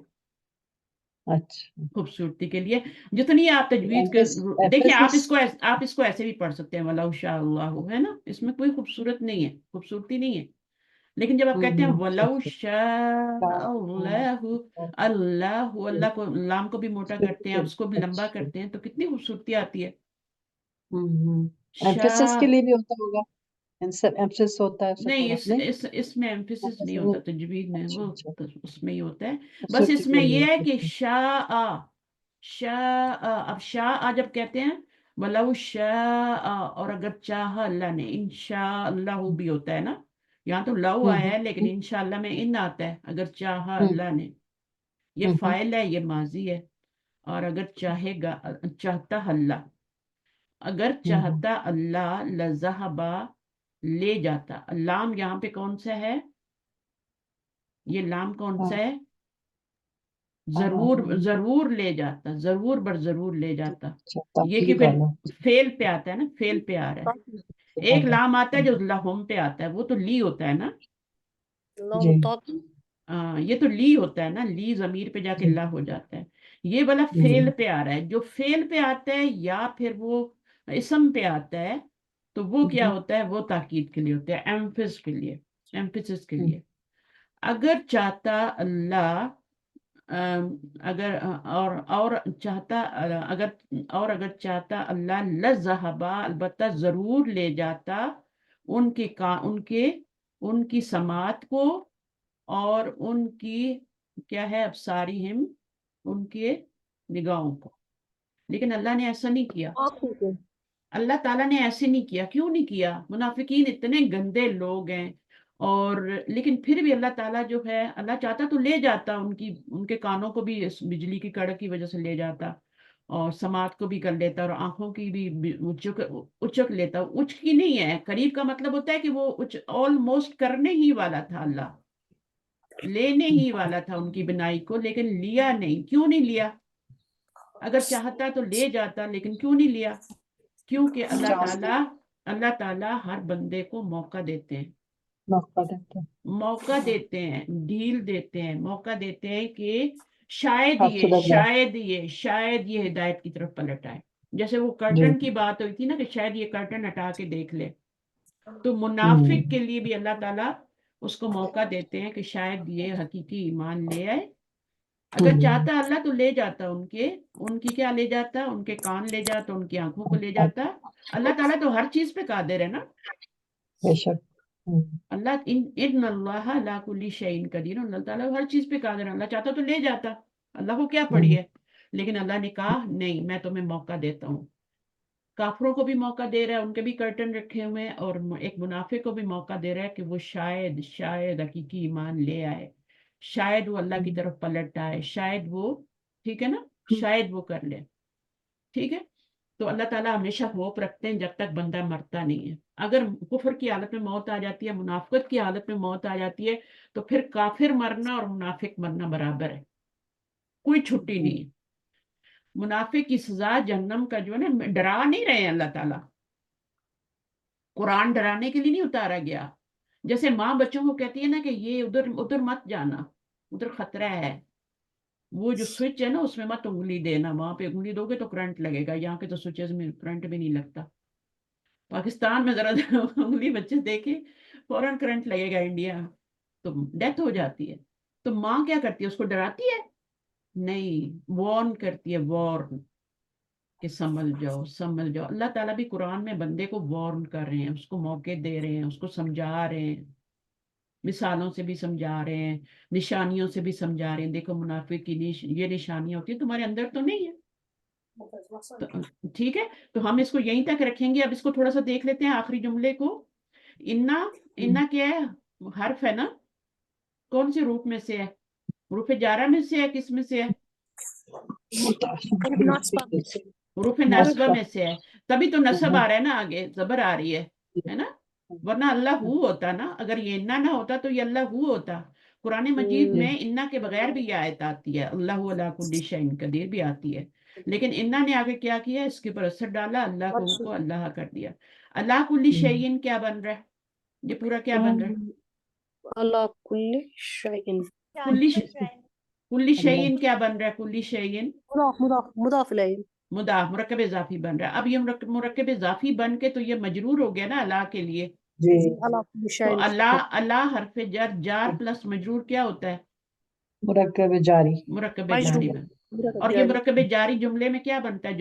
اچھا, خوبصورتی کے لیے. جتنی آپ تجوید کر, دیکھیں آپ اس کو ایسے بھی پڑھ سکتے ہیں, وَلَوْ شَاءَ اللَّهُ, ہے نا, اس میں کوئی خوبصورت نہیں ہے, خوبصورتی نہیں ہے. لیکن جب آپ کہتے ہیں وَلَوْ شَاءَ اللَّهُ, اللہ کو, لام کو بھی موٹا کرتے ہیں, اس کو بھی لمبا کرتے ہیں, تو کتنی خوبصورتی آتی ہے. ایمفیسس کے لیے بھی ہوتا ہوگا, ایمفیسس ہوتا ہے نہیں, تھوڑا نہیں, اس میں ایمفیسس نہیں ہوتا تجوید میں, وہ اچھا اس میں ہی ہوتا ہے. بس خوبصورتی اس کے میں لیے یہ ہے کہ اب شاء جب کہتے ہیں, وَلَوْ شَاءَ, اور اگر چاہا اللہ نے, انشاء اللہ بھی ہوتا ہے نا, یہاں تو لو آیا ہے, لیکن انشاءاللہ میں ان آتا ہے, اگر چاہا اللہ نے, یہ فاعل ہے, یہ ماضی ہے. اور اگر چاہے گا, چاہتا اللہ, اگر چاہتا اللہ, لذہبا لے جاتا. لام یہاں پہ کون سا ہے, یہ لام کون سا ہے, ضرور لے جاتا, ضرور بر ضرور لے جاتا. یہ کیونکہ فیل پہ آتا ہے نا, فیل پہ آ رہا ہے. ایک لام آتا ہے جو لہم پہ آتا ہے, وہ تو لی ہوتا ہے نا, یہ تو لی ہوتا ہے نا, لی ضمیر پہ جا کے لا ہو جاتا ہے. یہ والا فیل پہ آ رہا ہے, جو فیل پہ آتا ہے یا پھر وہ اسم پہ آتا ہے, تو وہ کیا ہوتا ہے, وہ تاکید کے لیے ہوتا ہے, ایمفس کے لیے, ایمفسس کے لیے. اگر چاہتا اللہ, اگر اور چاہتا, اگر چاہتا اللہ, لذہبا, البتہ ضرور لے جاتا, ان کی سماعت کو, اور ان کی کیا ہے, ابصارہم, ان کے نگاہوں کو. لیکن اللہ نے ایسا نہیں کیا, اللہ تعالیٰ نے ایسے نہیں کیا. کیوں نہیں کیا, منافقین اتنے گندے لوگ ہیں, اور لیکن پھر بھی اللہ تعالیٰ جو ہے, اللہ چاہتا تو لے جاتا, ان کے کانوں کو بھی اس بجلی کی کڑک کی وجہ سے لے جاتا, اور سماعت کو بھی کر لیتا اور آنکھوں کی بھی اچک لیتا. اچکی نہیں ہے، قریب کا مطلب ہوتا ہے کہ وہ آلموسٹ کرنے ہی والا تھا، اللہ لینے ہی والا تھا ان کی بنائی کو، لیکن لیا نہیں. کیوں نہیں لیا؟ اگر چاہتا تو لے جاتا، لیکن کیوں نہیں لیا؟ کیونکہ اللہ تعالیٰ ہر بندے کو موقع دیتے ہیں، موقع دیتے ہیں، ڈھیل دیتے ہیں، موقع دیتے ہیں کہ شاید یہ ہدایت کی طرف پلٹ آئے. جیسے وہ کرٹن کی بات ہوئی تھی نا کہ شاید یہ کرٹن ہٹا کے دیکھ لے، تو منافق کے لیے بھی اللہ تعالیٰ اس کو موقع دیتے ہیں کہ شاید یہ حقیقی ایمان لے آئے. اگر چاہتا اللہ تو لے جاتا ان کی کیا لے جاتا، ان کے کان لے جاتا، ان کی آنکھوں کو لے جاتا. اللہ تعالیٰ تو ہر چیز پہ قادر ہے نا. بے شک. اللہ ان اللہ علی کل شیء قدیر، اللہ تعالیٰ ہر چیز پہ قادر ہے. اللہ چاہتا تو لے جاتا، اللہ کو کیا پڑی ہے. لیکن اللہ نے کہا نہیں، میں تمہیں موقع دیتا ہوں. کافروں کو بھی موقع دے رہا ہے، ان کے بھی کرٹن رکھے ہوئے ہیں، اور ایک منافق کو بھی موقع دے رہا ہے کہ وہ شاید حقیقی ایمان لے آئے، شاید وہ اللہ کی طرف پلٹ آئے، شاید وہ، ٹھیک ہے نا، شاید وہ کر لے. ٹھیک ہے. تو اللہ تعالیٰ ہمیشہ ہوپ رکھتے ہیں جب تک بندہ مرتا نہیں ہے. اگر کفر کی حالت میں موت آ جاتی ہے، منافقت کی حالت میں موت آ جاتی ہے، تو پھر کافر مرنا اور منافق مرنا برابر ہے، کوئی چھٹی نہیں ہے. منافق کی سزا جہنم کا جو ہے نا، ڈرا نہیں رہے ہیں اللہ تعالیٰ. قرآن ڈرانے کے لیے نہیں اتارا گیا. جیسے ماں بچوں کو کہتی ہے نا کہ یہ ادھر مت جانا، ادھر خطرہ ہے. وہ جو سوئچ ہے نا اس میں مت انگلی دینا، وہاں پہ انگلی دو گے تو کرنٹ لگے گا. یہاں کے تو سوئچز میں کرنٹ بھی نہیں لگتا. پاکستان میں ذرا انگلی بچے دیکھے فوراً کرنٹ لگے گا، انڈیا تو ڈیتھ ہو جاتی ہے. تو ماں کیا کرتی ہے؟ اس کو ڈراتی ہے؟ نہیں، وارن کرتی ہے، وارن کہ سنبھل جاؤ سنبھل جاؤ. اللہ تعالیٰ بھی قرآن میں بندے کو وارن کر رہے ہیں، اس کو موقع دے رہے ہیں، اس کو سمجھا رہے ہیں، مثالوں سے بھی سمجھا رہے ہیں، نشانیوں سے بھی سمجھا رہے ہیں. دیکھو منافق کی یہ نشانیاں ہوتی ہیں، تمہارے اندر تو نہیں ہے. ٹھیک ہے. تو ہم اس کو یہیں تک رکھیں گے. اب اس کو تھوڑا سا دیکھ لیتے ہیں آخری جملے کو. انا کیا ہے؟ حرف ہے نا. کون سے روپ میں سے ہے؟ حروف جارہ میں سے ہے؟ کس میں سے ہے؟ حروف نصبہ میں سے ہے. تبھی تو نصب آ رہا ہے نا، آگے زبر آ رہی ہے نا. ورنہ اللہ ہو ہوتا نا. اگر یہ انا نہ ہوتا تو یہ اللہ ہو ہوتا. قرآن مجید میں انا کے بغیر بھی یہ آیت آتی ہے، اللہ علی کل شیء قدیر بھی آتی ہے. لیکن انا نے آگے کیا کیا؟ اس کے اوپر اثر ڈالا، اللہ کو اللہ کر دیا. اللہ کل شیء کیا بن رہا ہے؟ یہ پورا کیا بن رہا ہے؟ اللہ کل شیء، کل شیء کیا بن رہا ہے؟ کل شیء مضاف الیہ، مضاف، مرکب اضافی بن رہا ہے. اب یہ مرکب اضافی بن کے تو یہ مجرور ہو گیا نا اللہ کے لیے. اللہ کل شیء. تو اللہ حرف جار پلس مجرور کیا ہوتا ہے؟ مرکب جاری. مرکب جاری بن. اور یہ مرکب جاری جملے میں کیا بنتا ہے؟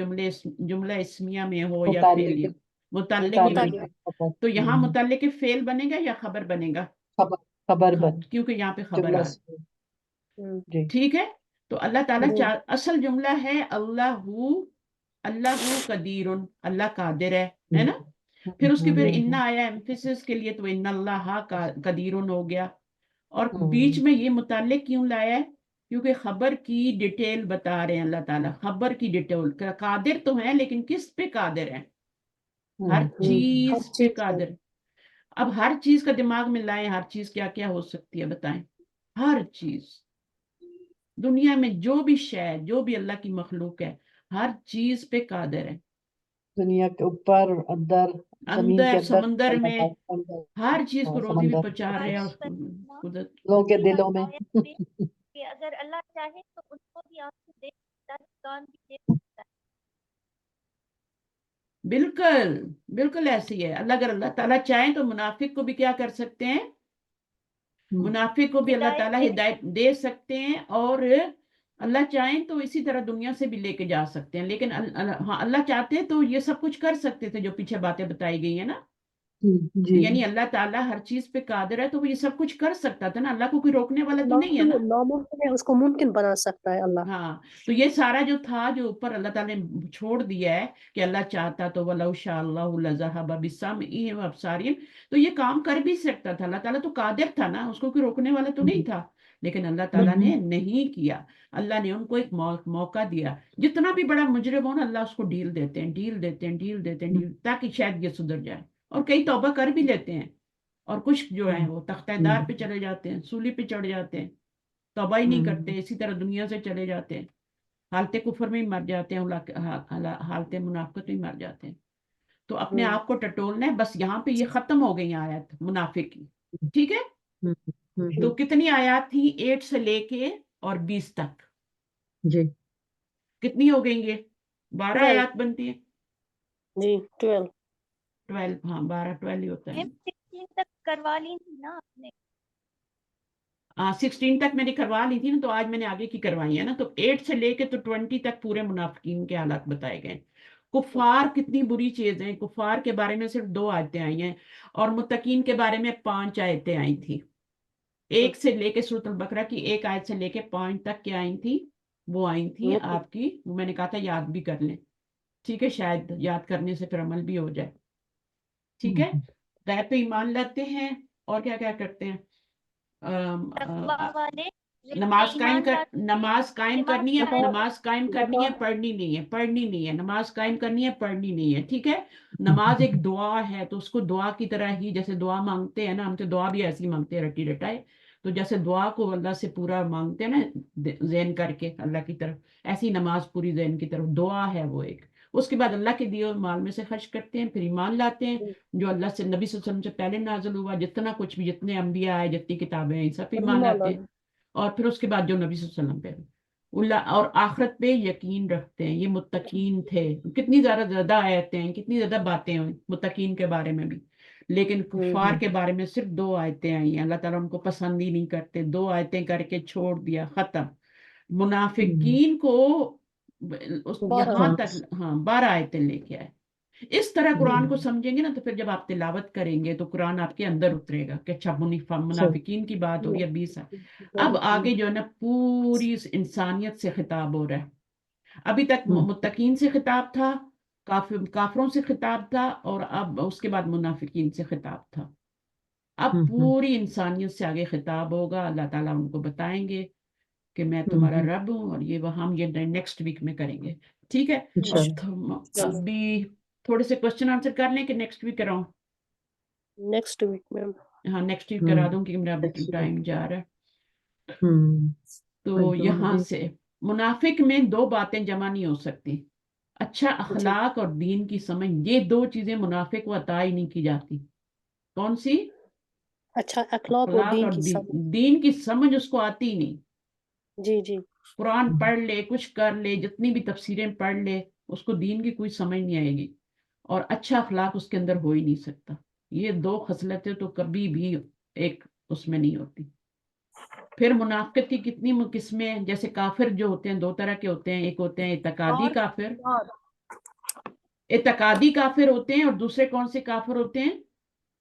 جملہ اسمیہ میں ہو یا فعلیہ، متعلق ہی بنتا ہے. تو یہاں متعلق فعل بنے گا یا خبر بنے گا؟ خبر بن، کیونکہ یہاں پہ خبر آ رہا جی. ٹھیک ہے. تو اللہ تعالیٰ اصل جملہ ہے اللہ قدیر، اللہ قادر ہے نا. پھر اس کے پھر انا آیا ایمفیسس کے لیے، تو ان اللہ قدیر ہو گیا. اور بیچ میں یہ متعلق کیوں لایا ہے؟ کیونکہ خبر کی ڈیٹیل بتا رہے ہیں اللہ تعالیٰ. خبر کی ڈیٹیل، قادر تو ہیں لیکن کس پہ قادر ہیں؟ ہر چیز پہ قادر. اب ہر چیز کا دماغ میں لائیں، ہر چیز کیا کیا ہو سکتی ہے بتائیں. ہر چیز دنیا میں جو بھی شے، جو بھی اللہ کی مخلوق ہے، ہر چیز پہ قادر ہے. دنیا کے اوپر، اندر، زمین کے اندر، اندر، سمندر میں، ہر چیز کو روزی بھی سمندر، پہنچا رہے ہیں. قدرت لوگوں کے دلوں میں. کہ اگر اللہ چاہے تو ان کو بھی آنکھ سے دیکھ سکتا ہے، کان بھی دیکھ سکتا ہے. بالکل بالکل ایسی ہے. اگر اللہ تعالیٰ چاہیں تو منافق کو بھی کیا کر سکتے ہیں؟ منافق کو بھی اللہ تعالیٰ ہدایت دے سکتے ہیں، اور اللہ چاہیں تو اسی طرح دنیا سے بھی لے کے جا سکتے ہیں. لیکن اللہ چاہتے تو یہ سب کچھ کر سکتے تھے جو پیچھے باتیں بتائی گئی ہیں نا. یعنی اللہ تعالیٰ ہر چیز پہ قادر ہے، تو وہ یہ سب کچھ کر سکتا تھا نا. اللہ کو کوئی روکنے والا تو نہیں ہے نا. ناممکن ہے اس کو ممکن بنا سکتا ہے اللہ. ہاں. تو یہ سارا جو تھا، جو اوپر اللہ تعالیٰ نے چھوڑ دیا ہے کہ اللہ چاہتا تو وَلَوْ شَاءَ اللَّهُ لَذَهَبَ بِسَمْعِهِمْ وَأَبْصَارِهِمْ، تو یہ کام کر بھی سکتا تھا. اللہ تعالیٰ تو قادر تھا نا، اس کو کوئی روکنے والا تو نہیں تھا. لیکن اللہ تعالیٰ نے نہیں کیا. اللہ نے ان کو ایک موقع دیا. جتنا بھی بڑا مجرم ہو نا اللہ اس کو ڈھیل دیتے ہیں تاکہ شاید یہ سدھر جائے. اور کئی توبہ کر بھی لیتے ہیں اور کچھ جو ہیں وہ تختہ دار پہ چلے جاتے ہیں, سولی پہ چڑھ جاتے ہیں, توبہ ہی نہیں کرتے, اسی طرح دنیا سے چلے جاتے ہیں, حالت کفر میں ہی مر جاتے ہیں, حالت منافقت میں ہی مر جاتے ہیں. تو اپنے آپ کو ٹٹولنا ہے. بس یہاں پہ یہ ختم ہو گئی آیت منافق کی. ٹھیک ہے, تو کتنی آیات تھی 8 سے لے کے اور 20 تک؟ جی کتنی ہو گئیں گے؟ 12 12 آیات بنتی ہیں. جی 12 12, ہاں 12 ہی ہوتا ہے. 16 تک کروا لی تھی نا آپ نے. 16 تک میں نے کروا لی تھی نا, تو آج میں نے آگے کی کروائی ہے نا. تو 8 سے لے کے تو 20 تک پورے منافقین کے حالات بتائے گئے. کفار کتنی بری چیز ہیں. کفار کے بارے میں صرف 2 آیتیں آئی ہیں اور متقین کے بارے میں 5 آیتیں آئی تھی. 1 سے لے کے سورۃ البقرہ کی 1 آیت سے لے کے 5 تک کیا آئی تھی, وہ آئی تھی آپ کی. وہ میں نے کہا تھا یاد بھی کر لیں. ٹھیک ہے, شاید یاد کرنے سے پھر عمل بھی ہو جائے. ٹھیک ہے, غیب پہ ایمان لاتے ہیں اور کیا کیا کرتے ہیں. تقوی والے نماز قائم ایمان لاتے ہیں, نماز قائم نماز کرنی ہے, قائم نماز قائم کرنی ہے, پڑھنی نہیں ہے. نماز قائم کرنی ہے, پڑھنی نہیں ہے. ٹھیک ہے, نماز ایک دعا ہے تو اس کو دعا کی طرح ہی جیسے دعا مانگتے ہیں نا, ہم تو دعا بھی ایسی مانگتے ہیں رٹی رٹائے. تو جیسے دعا کو اللہ سے پورا مانگتے ہیں نا ذہن کر کے اللہ کی طرف, ایسی نماز پوری ذہن کی طرف دعا ہے وہ ایک. اس کے بعد اللہ کے دیے مال میں سے خرچ کرتے ہیں, پھر ایمان لاتے ہیں جو اللہ سے نبی صلی اللہ علیہ وسلم سے پہلے نازل ہوا, جتنا کچھ بھی, جتنے انبیاء آئے, جتنی کتابیں ہیں, سب ایمان لاتے ہیں. اور پھر اس کے بعد جو نبی صلی اللہ علیہ وسلم پہ اللہ اور آخرت پہ یقین رکھتے ہیں. یہ متقین تھے. کتنی زیادہ آیتیں ہیں, کتنی زیادہ باتیں ہیں متقین کے بارے میں بھی. لیکن کفار کے بارے میں صرف 2 آیتیں آئی ہیں. اللہ تعالیٰ ان کو پسند ہی نہیں کرتے. 2 آیتیں کر کے چھوڑ دیا, ختم. منافقین کو یہاں تک 12 آیتیں لے کے آئے. اس طرح قرآن کو سمجھیں گے نا تو پھر جب آپ تلاوت کریں گے تو قرآن آپ کے اندر اترے گا کہ اچھا منافقین کی بات ہو رہی ہے 20 سال. اب آگے جو ہے نا پوری انسانیت سے خطاب ہو رہا ہے. ابھی تک متقین سے خطاب تھا, کافروں سے خطاب تھا, اور اب اس کے بعد منافقین سے خطاب تھا. اب پوری انسانیت سے آگے خطاب ہوگا. اللہ تعالیٰ ان کو بتائیں گے کہ میں تمہارا رب ہوں, اور یہ ہم یہ نیکسٹ ویک میں کریں گے. ٹھیک ہے, ابھی تھوڑے سے کوشچن آنسر کر لیں کہ نیکسٹ ویک کراؤں؟ نیکسٹ ویک میں. ہاں نیکسٹ ویک کرا دوں کیونکہ میرا ٹائم جا رہا ہے. تو یہاں سے منافق میں 2 باتیں جمع نہیں ہو سکتی. اچھا اخلاق اور دین کی سمجھ, یہ 2 چیزیں منافق کو عطا ہی نہیں کی جاتی. کون سی؟ اچھا اخلاق اور دین کی سمجھ. دین کی سمجھ اس کو آتی ہی نہیں. جی جی قرآن پڑھ لے, کچھ کر لے, جتنی بھی تفسیریں پڑھ لے, اس کو دین کی کوئی سمجھ نہیں آئے گی, اور اچھا اخلاق اس کے اندر ہو ہی نہیں سکتا. یہ 2 خصلتیں تو کبھی بھی ایک اس میں نہیں ہوتی. پھر منافقت کی کتنی قسمیں ہیں. جیسے کافر جو ہوتے ہیں 2 طرح کے ہوتے ہیں. ایک ہوتے ہیں اعتقادی کافر, اعتقادی کافر ہوتے ہیں, اور دوسرے کون سے کافر ہوتے ہیں؟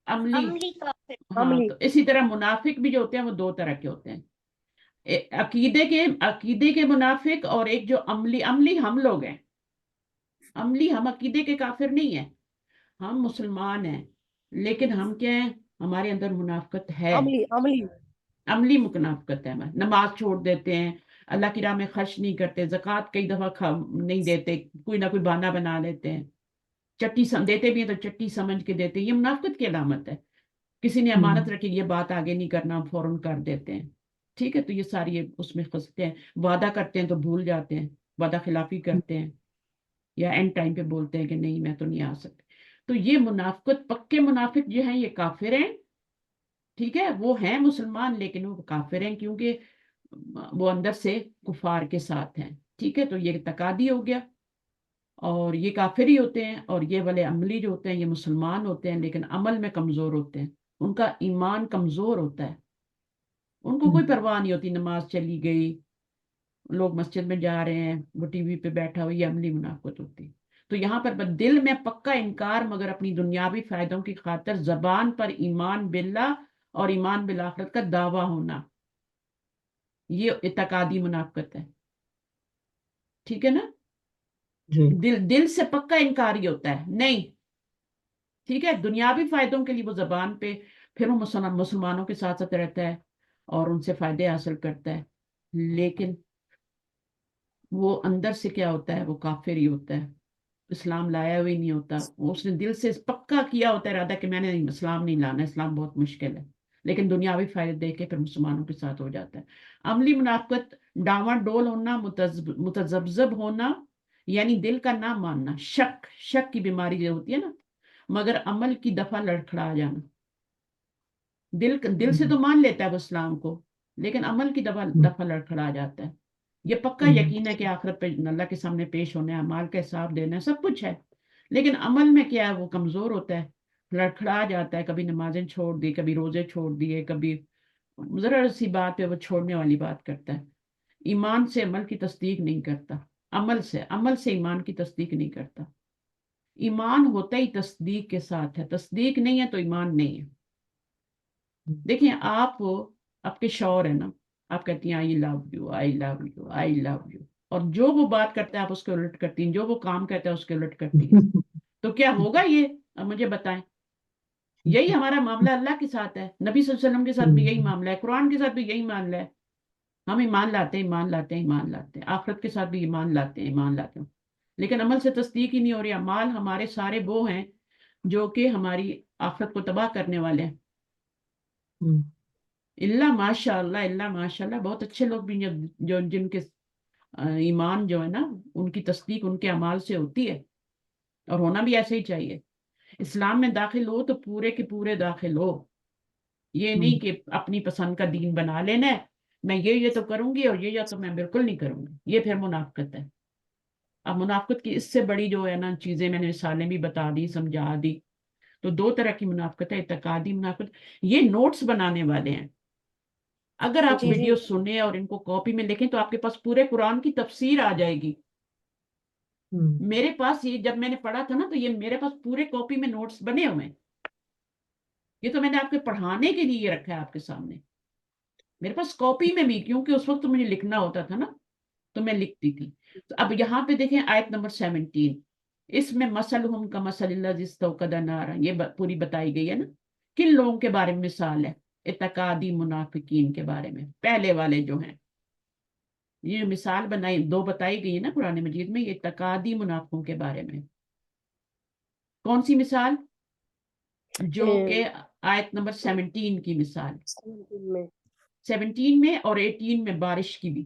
عملی کافر. ہاں, تو اسی طرح منافق بھی جو ہوتے ہیں وہ 2 طرح کے ہوتے ہیں. عقیدے کے منافق, اور ایک جو عملی ہم لوگ ہیں. عملی ہم عقیدے کے کافر نہیں ہیں, ہم مسلمان ہیں, لیکن ہم کیا ہیں, ہمارے اندر منافقت ہے. عملی منافقت ہے. نماز چھوڑ دیتے ہیں, اللہ کی راہ میں خرچ نہیں کرتے, زکوٰۃ کئی دفعہ نہیں دیتے, کوئی نہ کوئی بہانہ بنا لیتے ہیں, چٹی دیتے بھی ہیں تو چٹی سمجھ کے دیتے ہیں. یہ منافقت کی علامت ہے. کسی نے امانت رکھی, یہ بات آگے نہیں کرنا, فوراً کر دیتے ہیں. ٹھیک ہے, تو یہ ساری اس میں خستے ہیں. وعدہ کرتے ہیں تو بھول جاتے ہیں, وعدہ خلافی کرتے ہیں, یا اینڈ ٹائم پہ بولتے ہیں کہ نہیں میں تو نہیں آ سکتے. تو یہ منافقت, پکے منافق جو ہیں یہ کافر ہیں. ٹھیک ہے, وہ ہیں مسلمان لیکن وہ کافر ہیں کیونکہ وہ اندر سے کفار کے ساتھ ہیں. ٹھیک ہے, تو یہ اعتقادی ہو گیا, اور یہ کافر ہی ہوتے ہیں. اور یہ والے عملی جو ہوتے ہیں یہ مسلمان ہوتے ہیں لیکن عمل میں کمزور ہوتے ہیں. ان کا ایمان کمزور ہوتا ہے, ان کو کوئی پرواہ نہیں ہوتی. نماز چلی گئی, لوگ مسجد میں جا رہے ہیں, وہ ٹی وی پہ بیٹھا ہوا, یہ عملی منافقت ہوتی. تو یہاں پر دل میں پکا انکار مگر اپنی دنیاوی فائدوں کی خاطر زبان پر ایمان باللہ اور ایمان بالآخرت کا دعویٰ ہونا, یہ اعتقادی منافقت ہے. ٹھیک ہے نا, دل سے پکا انکار ہی ہوتا ہے نہیں. ٹھیک ہے, دنیاوی فائدوں کے لیے وہ زبان پہ, پھر وہ مسلمانوں کے ساتھ ساتھ رہتا ہے, اور ان سے فائدے حاصل کرتا ہے، لیکن وہ اندر سے کیا ہوتا ہے، وہ کافر ہی ہوتا ہے، اسلام لایا ہوا ہی نہیں ہوتا، وہ اس نے دل سے پکا کیا ہوتا ہے ارادہ کہ میں نے اسلام نہیں لانا، اسلام بہت مشکل ہے، لیکن دنیاوی فائدے دے کے پھر مسلمانوں کے ساتھ ہو جاتا ہے۔ عملی منافقت ڈاواں ڈول ہونا، متذبذب ہونا، یعنی دل کا نہ ماننا، شک کی بیماری جو ہوتی ہے نا، مگر عمل کی دفعہ لڑکھڑا جانا۔ دل سے تو مان لیتا ہے وہ اسلام کو، لیکن عمل کی دفعہ لڑکھڑا جاتا ہے۔ یہ پکا یقین ہے کہ آخرت پہ اللہ کے سامنے پیش ہونا ہے، اعمال کا حساب دینا ہے، سب کچھ ہے، لیکن عمل میں کیا ہے، وہ کمزور ہوتا ہے، لڑکھڑا جاتا ہے، کبھی نمازیں چھوڑ دی، کبھی روزے چھوڑ دیے، کبھی ذرا سی بات پہ وہ چھوڑنے والی بات کرتا ہے۔ ایمان سے عمل کی تصدیق نہیں کرتا، عمل سے ایمان کی تصدیق نہیں کرتا۔ ایمان ہوتا ہی تصدیق کے ساتھ ہے، تصدیق نہیں ہے تو ایمان نہیں ہے۔ دیکھیں آپ کے شوہر ہے نا، آپ کہتی ہیں I love you, I love you, I love you, اور جو وہ بات کرتا ہے آپ اس کے الٹ کرتی ہیں، جو وہ کام کرتا ہے اس کے الٹ کرتی ہیں، تو کیا ہوگا یہ؟ اب مجھے بتائیں۔ یہی ہمارا معاملہ اللہ کے ساتھ ہے، نبی صلی اللہ علیہ وسلم کے ساتھ بھی یہی معاملہ ہے، قرآن کے ساتھ بھی یہی معاملہ ہے۔ ہم ایمان لاتے ہیں، ایمان لاتے ہیں، ایمان لاتے ہیں، آخرت کے ساتھ بھی ایمان لاتے ہیں، ایمان لاتے ہیں، لیکن عمل سے تصدیق ہی نہیں ہو رہی۔ اعمال ہمارے سارے وہ ہیں جو کہ ہماری آخرت کو تباہ کرنے والے ہیں۔ اللہ ماشاء اللہ بہت اچھے لوگ بھی ہیں جو جن کے ایمان جو ہے نا، ان کی تصدیق ان کے اعمال سے ہوتی ہے، اور ہونا بھی ایسے ہی چاہیے۔ اسلام میں داخل ہو تو پورے کے پورے داخل ہو، یہ نہیں کہ اپنی پسند کا دین بنا لینا ہے، میں یہ تو کروں گی اور یہ تو میں بالکل نہیں کروں گی، یہ پھر منافقت ہے۔ اب منافقت کی اس سے بڑی جو ہے نا چیزیں میں نے مثالیں بھی بتا دی، سمجھا دی۔ تو دو طرح کی منافقت ہے، اعتقادی منافقت، یہ نوٹس بنانے والے ہیں۔ اگر آپ جی جی ویڈیو سنیں اور ان کو کاپی میں لکھیں تو آپ کے پاس پورے قرآن کی تفسیر آ جائے گی۔ میرے پاس یہ جب میں نے پڑھا تھا نا، تو یہ میرے پاس پورے کاپی میں نوٹس بنے ہوئے ہیں، یہ تو میں نے آپ کے پڑھانے کے لیے رکھا ہے آپ کے سامنے، میرے پاس کاپی میں بھی، کیونکہ اس وقت مجھے لکھنا ہوتا تھا نا تو میں لکھتی تھی۔ تو اب یہاں پہ دیکھیں آیت نمبر 17، اس میں مثلہم کمثل الذی استوقد نارا، یہ پوری بتائی گئی ہے نا، کن لوگوں کے بارے میں مثال ہے؟ اعتقادی منافقین کے بارے میں، پہلے والے جو ہیں، یہ مثال دو بتائی گئی ہے نا قرآن مجید میں، یہ اعتقادی منافقوں کے بارے میں۔ کون سی مثال؟ جو کہ آیت نمبر 17 کی مثال، 17 میں اور 18 میں بارش کی بھی،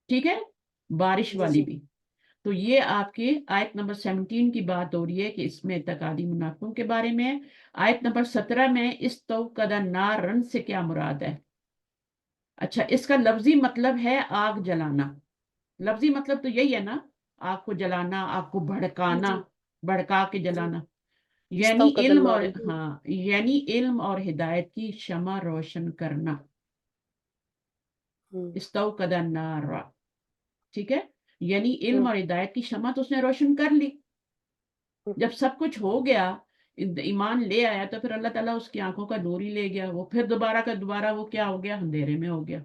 ٹھیک ہے، بارش جی والی جی بھی۔ تو یہ آپ کی آیت نمبر 17 کی بات ہو رہی ہے کہ اس میں اعتقادی منافقوں کے بارے میں۔ آیت نمبر 17 میں استوقد نارن سے کیا مراد ہے؟ اچھا، اس کا لفظی مطلب ہے آگ جلانا، لفظی مطلب تو یہی ہے نا، آگ کو جلانا، آگ کو بھڑکانا، جی بھڑکا کے جلانا، یعنی استوقد علم اور النار، یعنی علم اور ہدایت کی شمع روشن کرنا، استوقد النار، ٹھیک ہے، یعنی علم اور ہدایت کی شمع تو اس نے روشن کر لی۔ جب سب کچھ ہو گیا، ایمان لے آیا، تو پھر اللہ تعالیٰ اس کی آنکھوں کا نور ہی لے گیا، وہ پھر دوبارہ کا دوبارہ وہ کیا ہو گیا؟ اندھیرے میں ہو گیا۔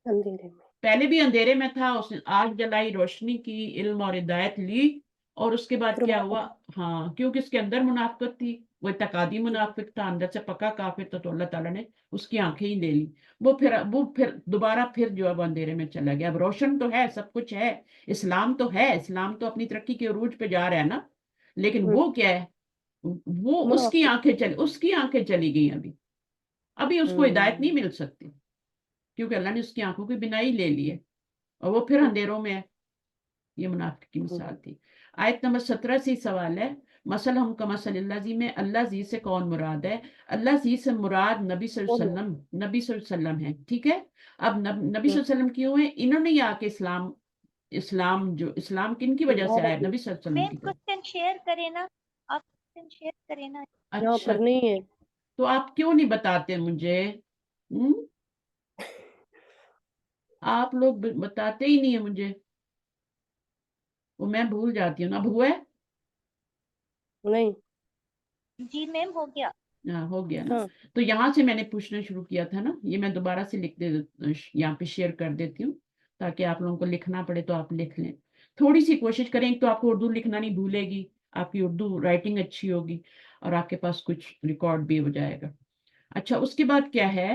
اندھیرے میں، پہلے بھی اندھیرے میں تھا، اس نے آگ جلائی، روشنی کی، علم اور ہدایت لی، اور اس کے بعد پھر کیا ہوا؟ ہاں، کیونکہ اس کے اندر منافقت تھی، وہ اعتقادی منافق تھا، اندر سے پکا کافر تھا، تو اللہ تعالیٰ نے اس کی آنکھیں ہی لے لی، وہ پھر دوبارہ پھر جو ہے وہ اندھیرے میں چلا گیا۔ اب روشن تو ہے، سب کچھ ہے، اسلام تو ہے، اسلام تو اپنی ترقی کے عروج پہ جا رہا ہے نا، لیکن وہ کیا ہے؟ وہ اس کی آنکھیں چلی گئی، ابھی اس کو ہدایت نہیں مل سکتی، کیونکہ اللہ نے اس کی آنکھوں کی بینائی لے لی ہے، اور وہ پھر اندھیروں میں ہے۔ یہ منافق کی مثال تھی۔ آیت نمبر 17 سے سوال ہے، مثلہم کمثل الذی میں اللہ زی سے کون مراد ہے؟ اللہ زی سے مراد نبی صلی اللہ علیہ وسلم ہے، ٹھیک ہے۔ اب نبی صلی اللہ علیہ وسلم کیوں ہیں؟ انہوں نے ہی آ کے اسلام کن کی وجہ سے آیا؟ نبی صلی اللہ علیہ وسلم میم کی طرف۔ کوشچن شیئر کرے نا، آپ کوشچن شیئر کرے نا۔ یہاں اچھا، پر نہیں ہے، تو آپ کیوں نہیں بتاتے مجھے؟ آپ لوگ بتاتے ہی نہیں ہیں مجھے، وہ میں بھول جاتی ہوں۔ اب ہوا ہے؟ نہیں، جی میم ہو گیا۔ ہاں، ہو گیا نا۔ ہاں تو یہاں سے میں نے پوچھنا شروع کیا تھا نا، یہ میں دوبارہ سے یہاں پہ شیئر کر دیتی ہوں تاکہ آپ لوگوں کو لکھنا پڑے تو آپ لکھ لیں۔ تھوڑی سی کوشش کریں، تو آپ کو اردو لکھنا نہیں بھولے گی، آپ کی اردو رائٹنگ اچھی ہوگی، اور آپ کے پاس کچھ ریکارڈ بھی ہو جائے گا۔ اچھا، اس کے بعد کیا ہے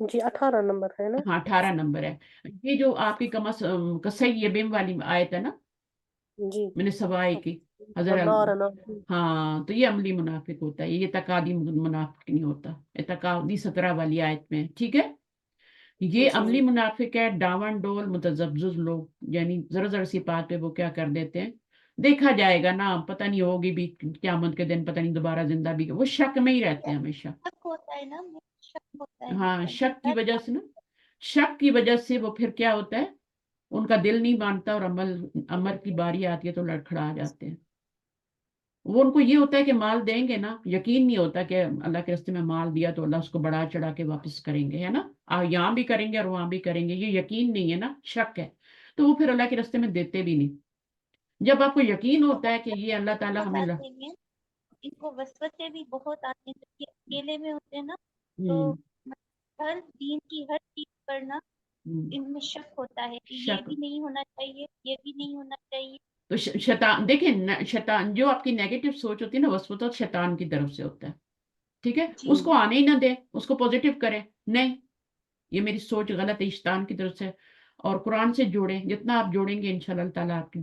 جی 18 نمبر ہے نا؟ ہاں 18 نمبر ہے. یہ جو آپ کی کسیبم والی آیت ہے نا، جی میں نے سوائے کی حضرت. ونارنا. ہاں تو یہ عملی منافق ہوتا ہے، یہ اعتقادی منافق نہیں ہوتا. اعتقادی 17 والی آیت میں، ٹھیک ہے. یہ جی عملی منافق ہے، ڈاون ڈول متذبذب لوگ، یعنی ذرا ذرا سی بات پہ وہ کیا کر دیتے ہیں، دیکھا جائے گا نا، پتہ نہیں ہوگی بھی قیامت کے دن، پتہ نہیں دوبارہ زندہ بھی، وہ شک میں ہی رہتے ہیں ہمیشہ. شک ہوتا ہے نا، شک ہوتا ہے ہاں مطلب شک کی ہر وجہ سے نا، شک کی وجہ سے وہ پھر کیا ہوتا ہے، ان کا دل نہیں مانتا اور عمل کی باری آتی ہے تو لڑکھڑا جاتے ہیں. وہ ان کو یہ ہوتا ہے کہ مال دیں گے نا، یقین نہیں ہوتا کہ اللہ کے راستے میں مال دیا تو اللہ اس کو بڑھا چڑھا کے واپس کریں گے، ہے نا. یہاں بھی کریں گے اور وہاں بھی کریں گے، یہ یقین نہیں ہے نا، شک ہے. تو وہ پھر اللہ کے راستے میں دیتے بھی نہیں. جب آپ کو یقین ہوتا ہے کہ یہ اللہ تعالیٰ بہت ہمیں آتے ہیں، ان کو وسوسے بھی بہت آتے ہیں، جب یہ اکیلے میں ہوتے ہیں نا تو ہم، ہر دین کی ہر چیز پر نا ہم، ان میں شک ہوتا ہے کہ یہ شک. بھی نہیں ہونا چاہیے، یہ بھی نہیں ہونا چاہیے. تو شیطان دیکھیں، شیطان جو آپ کی نیگیٹو سوچ ہوتی ہے نا، وسوسہ شیطان کی طرف سے ہوتا ہے، ٹھیک ہے. جی اس کو آنے ہی نہ دے، اس کو پوزیٹو کرے، نہیں یہ میری سوچ غلط ہے شیطان کی طرف سے. اور قرآن سے جوڑیں، جتنا آپ جوڑیں گے انشاءاللہ اللہ تعالیٰ آپ کی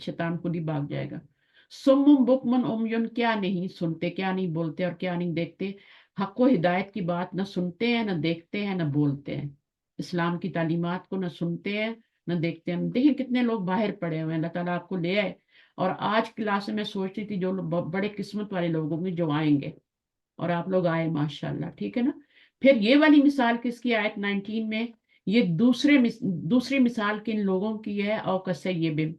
شیطان خود ہی بھاگ جائے گا. سمم بکمن امیون، کیا نہیں سنتے، کیا نہیں بولتے اور کیا نہیں دیکھتے. حق و ہدایت کی بات نہ سنتے ہیں، نہ دیکھتے ہیں، نہ بولتے ہیں. اسلام کی تعلیمات کو نہ سنتے ہیں نہ دیکھتے ہیں. دیکھیں کتنے لوگ باہر پڑے ہوئے ہیں، اللہ تعالیٰ آپ کو لے آئے. اور آج کلاس میں سوچ رہی تھی جو بڑے قسمت والے لوگ ہوں گے جو آئیں گے، اور آپ لوگ آئے ماشاءاللہ، ٹھیک ہے نا. پھر یہ والی مثال کس کی، آیت 19 میں، یہ دوسری مثال کن لوگوں کی ہے، او کسیبن،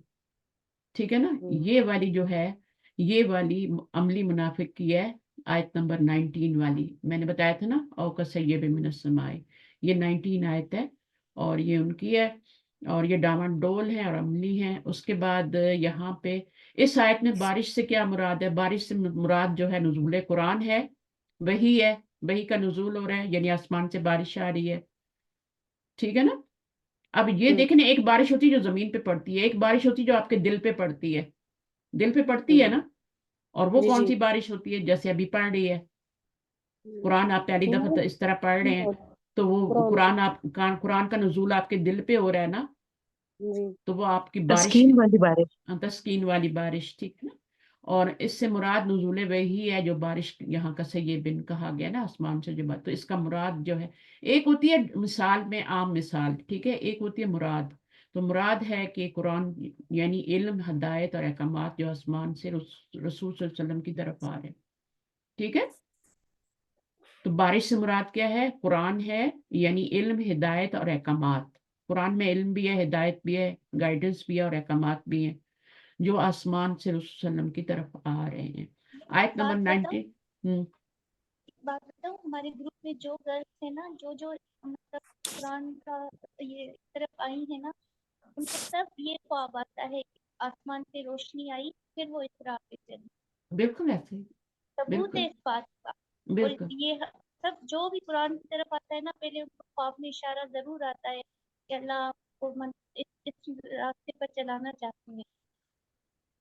ٹھیک ہے نا. یہ والی جو ہے، یہ والی عملی منافق کی ہے، آیت نمبر 19 والی میں نے بتایا تھا نا، او کسیبن من السماء، یہ 19 آیت ہے اور یہ ان کی ہے. اور یہ ڈاون ڈول ہے اور عملی ہے. اس کے بعد یہاں پہ اس آیت میں بارش سے کیا مراد ہے، بارش سے مراد جو ہے نزول قرآن ہے، وہی ہے، وہی کا نزول ہو رہا ہے، یعنی آسمان سے بارش آ رہی ہے، ٹھیک ہے نا. اب یہ دیکھیں، ایک بارش ہوتی ہے جو زمین پہ پڑتی ہے، ایک بارش ہوتی ہے جو آپ کے دل پہ پڑتی ہے، دل پہ پڑتی ہے نا. اور وہ جی کون جی سی بارش ہوتی ہے، جیسے ابھی پڑھ رہی ہے قرآن، آپ پہلی دفعہ اس طرح پڑھ رہے ہیں تو وہ قرآن کا نزول آپ کے دل پہ ہو رہا ہے نا، جی تو وہ آپ کی بارش، تسکین والی بارش. تسکین والی بارش، ٹھیک ہے نا. اور اس سے مراد نزول وہی ہے جو بارش یہاں کا سیبن کہا گیا نا، آسمان سے جو بات، تو اس کا مراد جو ہے، ایک ہوتی ہے مثال میں عام مثال، ٹھیک ہے، ایک ہوتی ہے مراد. تو مراد ہے کہ قرآن یعنی علم، ہدایت اور احکامات جو آسمان سے رسول صلی اللہ علیہ وسلم کی طرف آ رہے ہیں، ٹھیک ہے. تو بارش سے مراد کیا ہے، قرآن ہے، یعنی علم، ہدایت اور احکامات. قرآن میں علم بھی ہے، ہدایت بھی ہے، گائیڈنس بھی ہے اور احکامات بھی ہیں جو آسمان سے رسول صلی اللہ علیہ وسلم کی طرف آ رہے ہیں. آیت نمبر بات بتاؤں 90. بات بتاؤں ہمارے گروپ میں جو گرلس ہیں نا، جو مطلب قرآن کا یہ طرف آئی ہیں نا، ان کو سب یہ خواب آتا ہے کہ آسمان سے روشنی آئی پھر وہ اس راہ پہ چلی. بالکل ایسے ہی، ثبوت ہے بالکل اس بات کا. اور بالکل یہ سب جو بھی قرآن کی طرف آتا ہے نا، پہلے ان کو خواب میں اشارہ ضرور آتا ہے کہ اللہ آپ کو اس راستے پر چلانا چاہتے ہیں.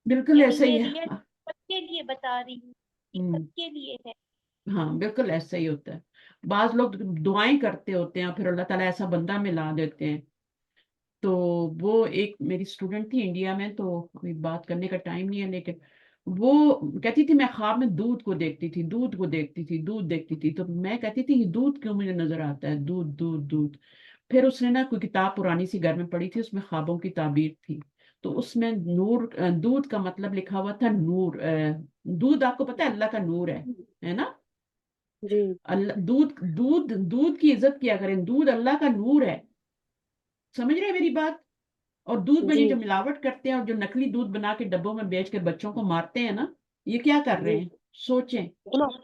بالکل یعنی ایسا یہ ہی ریئل ہے. سب کے لیے بتا رہی ہوں، یہ ہم، سب کے لیے ہے. ہاں بالکل ایسا ہی ہوتا ہے. بعض لوگ دعائیں کرتے ہوتے ہیں پھر اللہ تعالیٰ ایسا بندہ ملا دیتے ہیں. تو وہ ایک میری اسٹوڈنٹ تھی انڈیا میں، تو ابھی بات کرنے کا ٹائم نہیں ہے، لیکن وہ کہتی تھی میں خواب میں دودھ کو دیکھتی تھی، دودھ کو دیکھتی تھی، دودھ دیکھتی تھی. تو میں کہتی تھی یہ دودھ کیوں مجھے نظر آتا ہے، دودھ دودھ دودھ. پھر اس نے نا کوئی کتاب پرانی سی گھر میں پڑھی تھی، اس میں خوابوں کی تعبیر تھی. تو اس میں نور، دودھ کا مطلب لکھا ہوا تھا نور. دودھ آپ کو پتا ہے اللہ کا نور ہے نا. جی اللہ دودھ کی عزت کیا کریں، دودھ اللہ کا نور ہے. سمجھ رہے ہیں میری بات. اور دودھ میں یہ جی جو ملاوٹ کرتے ہیں اور جو نکلی دودھ بنا کے ڈبوں میں بیچ کے بچوں کو مارتے ہیں نا، یہ کیا کر رہے جی ہیں، سوچیں. گناہ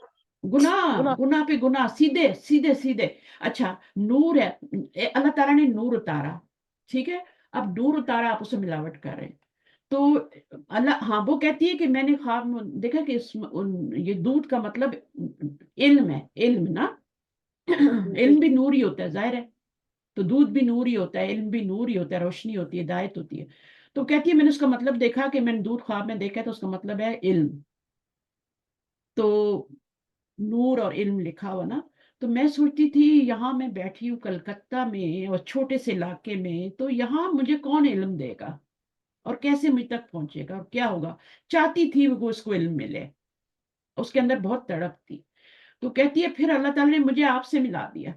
گناہ، گناہ. گناہ پہ گناہ، سیدھے سیدھے سیدھے. اچھا نور ہے، اللہ تعالیٰ نے نور اتارا، ٹھیک ہے. اب نور اتارا، آپ اسے ملاوٹ کر رہے ہیں. تو اللہ، ہاں وہ کہتی ہے کہ میں نے خواب میں دیکھا کہ یہ دودھ کا مطلب علم ہے، علم نا. جی علم بھی نور ہی ہوتا ہے، ظاہر ہے. تو دودھ بھی نور ہی ہوتا ہے، علم بھی نور ہی ہوتا ہے، روشنی ہوتی ہے، ہدایت ہوتی ہے. تو کہتی ہے میں نے اس کا مطلب دیکھا کہ میں نے دودھ خواب میں دیکھا تو اس کا مطلب ہے علم. تو نور اور علم لکھا ہوا نا. تو میں سوچتی تھی یہاں میں بیٹھی ہوں کلکتہ میں اور چھوٹے سے علاقے میں، تو یہاں مجھے کون علم دے گا اور کیسے مجھ تک پہنچے گا اور کیا ہوگا. چاہتی تھی وہ اس کو علم ملے، اس کے اندر بہت تڑپ تھی. تو کہتی ہے پھر اللہ تعالیٰ نے مجھے آپ سے ملا دیا،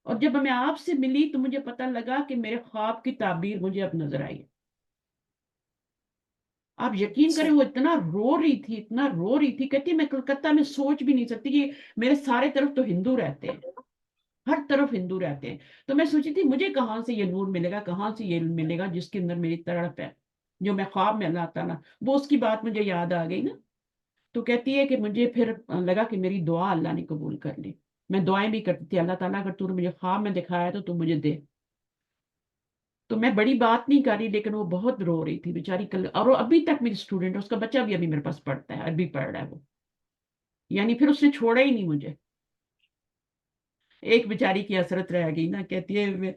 اور جب میں آپ سے ملی تو مجھے پتہ لگا کہ میرے خواب کی تعبیر مجھے اب نظر آئی. آپ یقین کریں وہ اتنا رو رہی تھی، اتنا رو رہی تھی. کہتی ہے میں کلکتہ میں سوچ بھی نہیں سکتی کہ میرے سارے طرف تو ہندو رہتے ہیں، ہر طرف ہندو رہتے ہیں. تو میں سوچی تھی مجھے کہاں سے یہ نور ملے گا، کہاں سے یہ علم ملے گا جس کے اندر میری تڑپ ہے، جو میں خواب میں اللہ تعالیٰ. وہ اس کی بات مجھے یاد آ گئی نا. تو کہتی ہے کہ مجھے پھر لگا کہ میری دعا اللہ نے قبول کر لی. میں دعائیں بھی کرتی تھی، اللہ تعالیٰ اگر تو نے مجھے خواب میں دکھایا تو مجھے دے. تو میں بڑی بات نہیں کر رہی، لیکن وہ بہت رو رہی تھی بیچاری. اور وہ ابھی تک میری اسٹوڈنٹ ہے، اس کا بچہ بھی ابھی میرے پاس پڑھتا ہے، عربی پڑھ رہا ہے وہ. یعنی پھر اس نے چھوڑا ہی نہیں مجھے. ایک بیچاری کی حسرت رہ گئی نا. کہتی ہے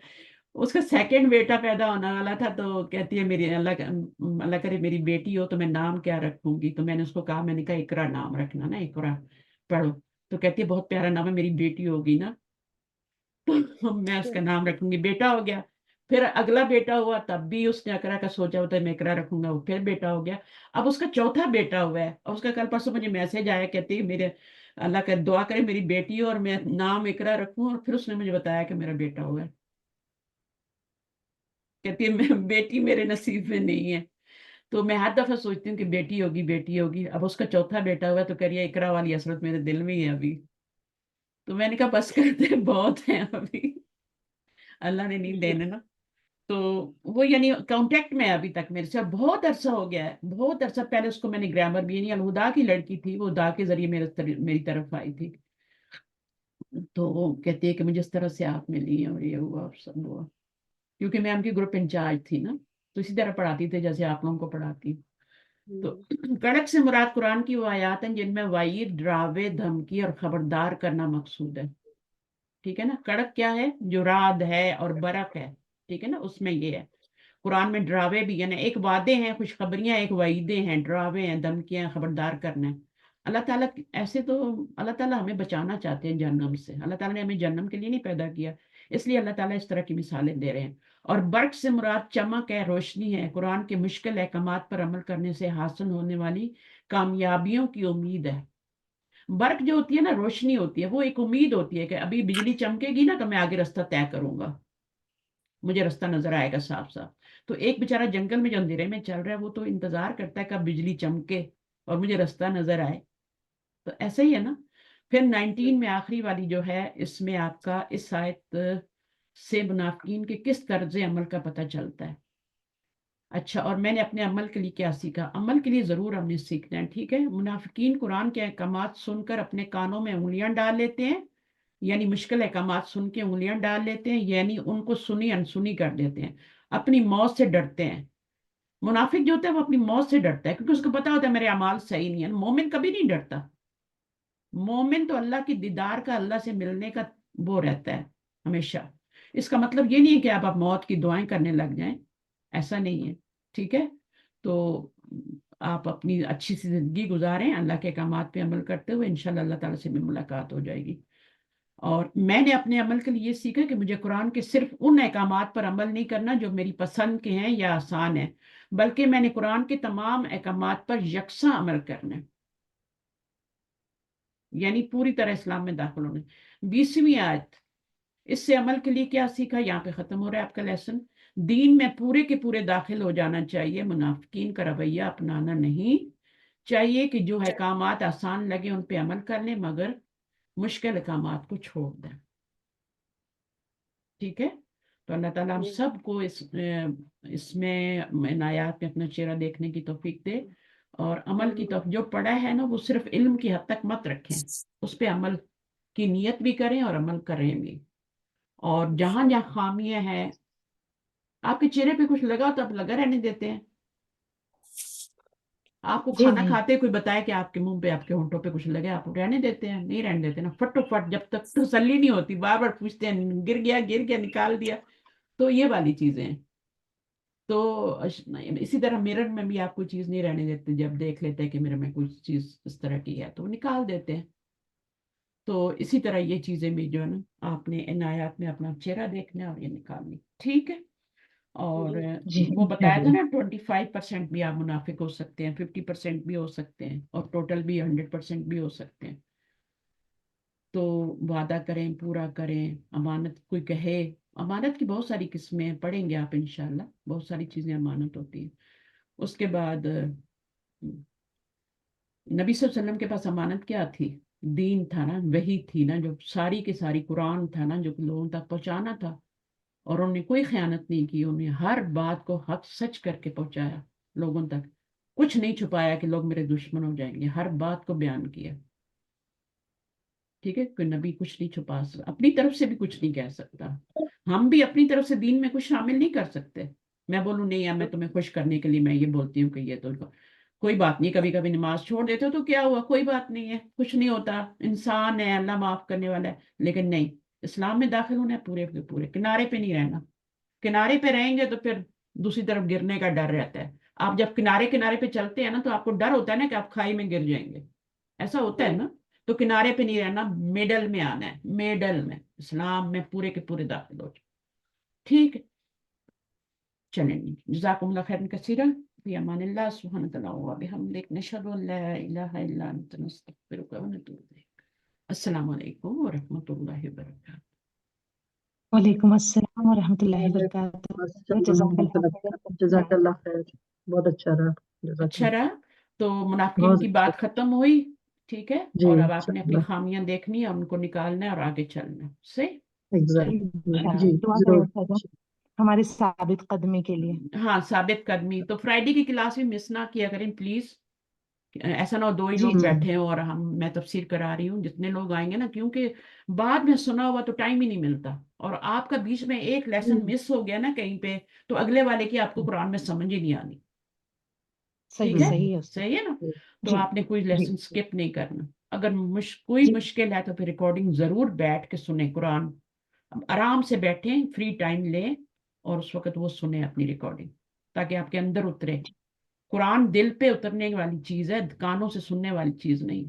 اس کا سیکنڈ بیٹا پیدا ہونے والا تھا، تو کہتی ہے میری اللہ کرے میری بیٹی ہو تو میں نام کیا رکھوں گی. تو میں نے اس کو کہا، میں نے کہا اقرا نام رکھنا نا، اقرا پڑھو. تو کہتی ہے بہت پیارا نام ہے، میری بیٹی ہوگی نا تو میں اس کا نام رکھوں گی. بیٹا ہو گیا. پھر اگلا بیٹا ہوا، تب بھی اس نے اقرا کا سوچا ہوتا ہے میں اقرا رکھوں گا. وہ پھر بیٹا ہو گیا. اب اس کا چوتھا بیٹا ہوا ہے، اور اس کا کل پرسوں مجھے میسج آیا، کہتی ہے میرے اللہ کا دعا کرے میری بیٹی ہو اور میں نام اقرا رکھوں. اور پھر اس نے مجھے بتایا کہ میرا بیٹا ہوا ہے. کہتی ہے بیٹی میرے نصیب میں نہیں ہے. تو میں ہر دفعہ سوچتی ہوں کہ بیٹی ہوگی بیٹی ہوگی. اب اس کا چوتھا بیٹا ہوا ہے تو کہہ رہی ہے اقرا والی حسرت میرے دل میں ہی ہے ابھی. تو میں نے کہا بس کرتے بہت ہیں ابھی، اللہ نے نہیں دینے نا. تو وہ یعنی کانٹیکٹ میں ہے ابھی تک میرے سے. بہت عرصہ ہو گیا ہے، بہت عرصہ. پہلے اس کو میں نے گرامر بھی، یعنی الہدا کی لڑکی تھی وہ، دا کے ذریعے میری طرف آئی تھی. تو وہ کہتی ہے کہ مجھے اس طرح سے آپ ملی ہیں اور یہ ہوا اور سب ہوا، کیونکہ میں ان کی گروپ انچارج تھی نا. تو اسی طرح پڑھاتی تھے جیسے آپ لوگوں کو پڑھاتی. تو کڑک سے مراد قرآن کی وہ آیات ہیں جن میں وعید، ڈراوے، دھمکی اور خبردار کرنا مقصود ہے. ٹھیک ہے نا. کڑک کیا ہے؟ جو رعد ہے اور برق ہے. ٹھیک ہے نا، اس میں یہ ہے. قرآن میں ڈراوے بھی، یعنی ایک وعدے ہیں خوشخبریاں، ایک وعیدیں ہیں، ڈراوے ہیں، دھمکیاں، خبردار کرنا ہے. اللہ تعالیٰ ایسے تو اللہ تعالیٰ ہمیں بچانا چاہتے ہیں جہنم سے. اللہ تعالیٰ نے ہمیں جہنم کے لیے نہیں پیدا کیا، اس لیے اللہ تعالیٰ اس طرح کی مثالیں دے رہے ہیں. اور برق سے مراد چمک ہے، روشنی ہے. قرآن کے مشکل احکامات پر عمل کرنے سے حاصل ہونے والی کامیابیوں کی امید ہے. برق جو ہوتی ہے نا، روشنی ہوتی ہے، وہ ایک امید ہوتی ہے کہ ابھی بجلی چمکے گی نا تو میں آگے راستہ طے کروں گا، مجھے راستہ نظر آئے گا صاف صاف. تو ایک بیچارہ جنگل میں جو اندھیرے میں چل رہا ہے، وہ تو انتظار کرتا ہے کب بجلی چمکے اور مجھے راستہ نظر آئے. تو ایسا ہی ہے نا. پھر 19 میں آخری والی جو ہے، اس میں آپ کا اس آیت سے منافقین کے کس طرز عمل کا پتہ چلتا ہے. اچھا، اور میں نے اپنے عمل کے لیے کیا سیکھا؟ عمل کے لیے ضرور ہم نے سیکھنا ہے. ٹھیک ہے. منافقین قرآن کے احکامات سن کر اپنے کانوں میں انگلیاں ڈال لیتے ہیں، یعنی مشکل احکامات سن کے انگلیاں ڈال لیتے ہیں، یعنی ان کو سنی انسنی کر دیتے ہیں. اپنی موت سے ڈرتے ہیں. منافق جو ہوتا ہے وہ اپنی موت سے ڈرتا ہے، کیونکہ اس کو پتا ہوتا ہے میرے اعمال صحیح نہیں ہیں. مومن کبھی نہیں ڈرتا. مومن تو اللہ کی دیدار کا، اللہ سے ملنے کا وہ رہتا ہے ہمیشہ. اس کا مطلب یہ نہیں ہے کہ آپ موت کی دعائیں کرنے لگ جائیں، ایسا نہیں ہے. ٹھیک ہے. تو آپ اپنی اچھی سی زندگی گزاریں اللہ کے احکامات پہ عمل کرتے ہوئے، انشاءاللہ اللہ تعالیٰ سے بھی ملاقات ہو جائے گی. اور میں نے اپنے عمل کے لیے یہ سیکھا کہ مجھے قرآن کے صرف ان احکامات پر عمل نہیں کرنا جو میری پسند کے ہیں یا آسان ہیں، بلکہ میں نے قرآن کے تمام احکامات پر یکساں عمل کرنا ہے، یعنی پوری طرح اسلام میں داخل ہونا. 20ویں آیت، اس سے عمل کے لیے کیا سیکھا؟ یہاں پہ ختم ہو رہا ہے آپ کا لیسن. دین میں پورے کے پورے داخل ہو جانا چاہیے. منافقین کا رویہ اپنانا نہیں چاہیے کہ جو احکامات آسان لگے ان پہ عمل کر لیں، مگر مشکل احکامات کو چھوڑ دیں. ٹھیک ہے. تو اللہ تعالیٰ ہم سب کو اس میں ان آیات میں اپنا چہرہ دیکھنے کی توفیق دے، اور عمل کی توفیق. جو پڑھا ہے نا وہ صرف علم کی حد تک مت رکھیں، اس پہ عمل کی نیت بھی کریں اور عمل کریں بھی. اور جہاں جہاں خامیاں ہیں، آپ کے چہرے پہ کچھ لگا تو آپ لگا رہنے دیتے ہیں. آپ کو جی کھانا جی کھاتے کوئی بتائے کہ آپ کے منہ پہ، آپ کے ہونٹوں پہ کچھ لگے، آپ رہنے دیتے ہیں؟ نہیں رہنے دیتے نا. فٹو فٹ جب تک تسلی نہیں ہوتی بار بار پوچھتے ہیں گر گیا گر گیا نکال دیا. تو یہ والی چیزیں ہیں. تو اسی طرح میرر میں بھی آپ کوئی چیز نہیں رہنے دیتے، جب دیکھ لیتے ہیں کہ میرے میں کوئی چیز اس طرح کی ہے تو وہ نکال دیتے ہیں. تو اسی طرح یہ چیزیں بھی جو ہے نا آپ نے ان آیات میں اپنا چہرہ دیکھنا ہے اور یہ نکالنی، ٹھیک ہے. اور جی وہ بتایا تھا نا 25% بھی آپ منافق ہو سکتے ہیں، 50% بھی ہو سکتے ہیں، اور ٹوٹل بھی 100% بھی ہو سکتے ہیں. تو وعدہ کریں، پورا کریں. امانت کوئی کہے، امانت کی بہت ساری قسمیں ہیں، پڑھیں گے آپ انشاءاللہ، بہت ساری چیزیں امانت ہوتی ہیں. اس کے بعد نبی صلی اللہ علیہ وسلم کے پاس امانت کیا تھی؟ دین تھا نا، وہی تھی نا، جو ساری کی ساری قرآن تھا نا، جو لوگوں تک پہنچانا تھا. اور انہوں نے کوئی خیانت نہیں کی، انہوں نے ہر بات کو حق سچ کر کے پہنچایا لوگوں تک. کچھ نہیں چھپایا کہ لوگ میرے دشمن ہو جائیں گے، ہر بات کو بیان کیا. ٹھیک ہے، کوئی نبی کچھ نہیں چھپا سکتا، اپنی طرف سے بھی کچھ نہیں کہہ سکتا. ہم بھی اپنی طرف سے دین میں کچھ شامل نہیں کر سکتے. میں بولوں نہیں میں تمہیں خوش کرنے کے لیے میں یہ بولتی ہوں کہ یہ تو کوئی بات نہیں، کبھی کبھی نماز چھوڑ دیتے ہو تو کیا ہوا، کوئی بات نہیں ہے، کچھ نہیں ہوتا، انسان ہے، اللہ معاف کرنے والا ہے. لیکن نہیں، اسلام میں داخل ہونا ہے پورے کے پورے، کنارے پہ نہیں رہنا. کنارے پہ رہیں گے تو پھر دوسری طرف گرنے کا ڈر رہتا ہے. آپ جب کنارے کنارے پہ چلتے ہیں نا تو آپ کو ڈر ہوتا ہے نا کہ آپ کھائی میں گر جائیں گے، ایسا ہوتا ہے نا. تو کنارے پہ نہیں رہنا، میڈل میں آنا ہے، میڈل میں اسلام میں پورے کے پورے داخل ہو جائے. ٹھیک ہے، چلیں جی، جزاکم اللہ خیرا کثیرا، فی امان اللہ، سبحانک اللہم و بحمدک، نشہد ان لا الہ الا انت، نستغفرک و نتوب الیک. السلام علیکم ورحمۃ اللہ وبرکاتہ. وعلیکم السلام ورحمۃ اللہ وبرکاتہ. جزاک اللہ خیر. جزاک اللہ خیر، بہت اچھا رہا. جزاک اچھا اللہ. رہا. تو منافقین بہت کی اچھا. بات ختم ہوئی، ٹھیک ہے. جی اور اب آپ نے اپنی انشاءاللہ. خامیاں دیکھنی ہے، ان کو نکالنا ہے اور آگے چلنا ہے. صحیح. ایگزیکٹ. جی دعا ضرور. کریں ہماری ثابت قدمی کے لیے. ہاں، ثابت قدمی. تو فرائیڈے کی کلاس بھی مس نہ کیا کریں پلیز. ایسا نہ ہو دو ہی جی لوگ جی بیٹھے ہوں اور میں تفسیر کرا رہی ہوں، جتنے لوگ آئیں گے نا، کیونکہ بعد میں سنا ہوا تو ٹائم ہی نہیں ملتا. اور آپ کا بیچ میں ایک لیسن مس ہو گیا نا کہیں پہ، تو اگلے والے کی آپ کو قرآن میں سمجھ ہی نہیں آنی. صحیح ٹھیک ہے، صحیح ہے. صحیح ہے نا. تو جی آپ نے کوئی جی لیسن سکپ نہیں کرنا. اگر کوئی جی مشکل ہے تو پھر ریکارڈنگ ضرور بیٹھ کے سنیں. قرآن آرام سے بیٹھیں، فری ٹائم لیں اور اس وقت وہ سنیں اپنی ریکارڈنگ، تاکہ آپ کے اندر اترے. قرآن دل پہ اترنے والی چیز ہے، کانوں سے سننے والی چیز نہیں.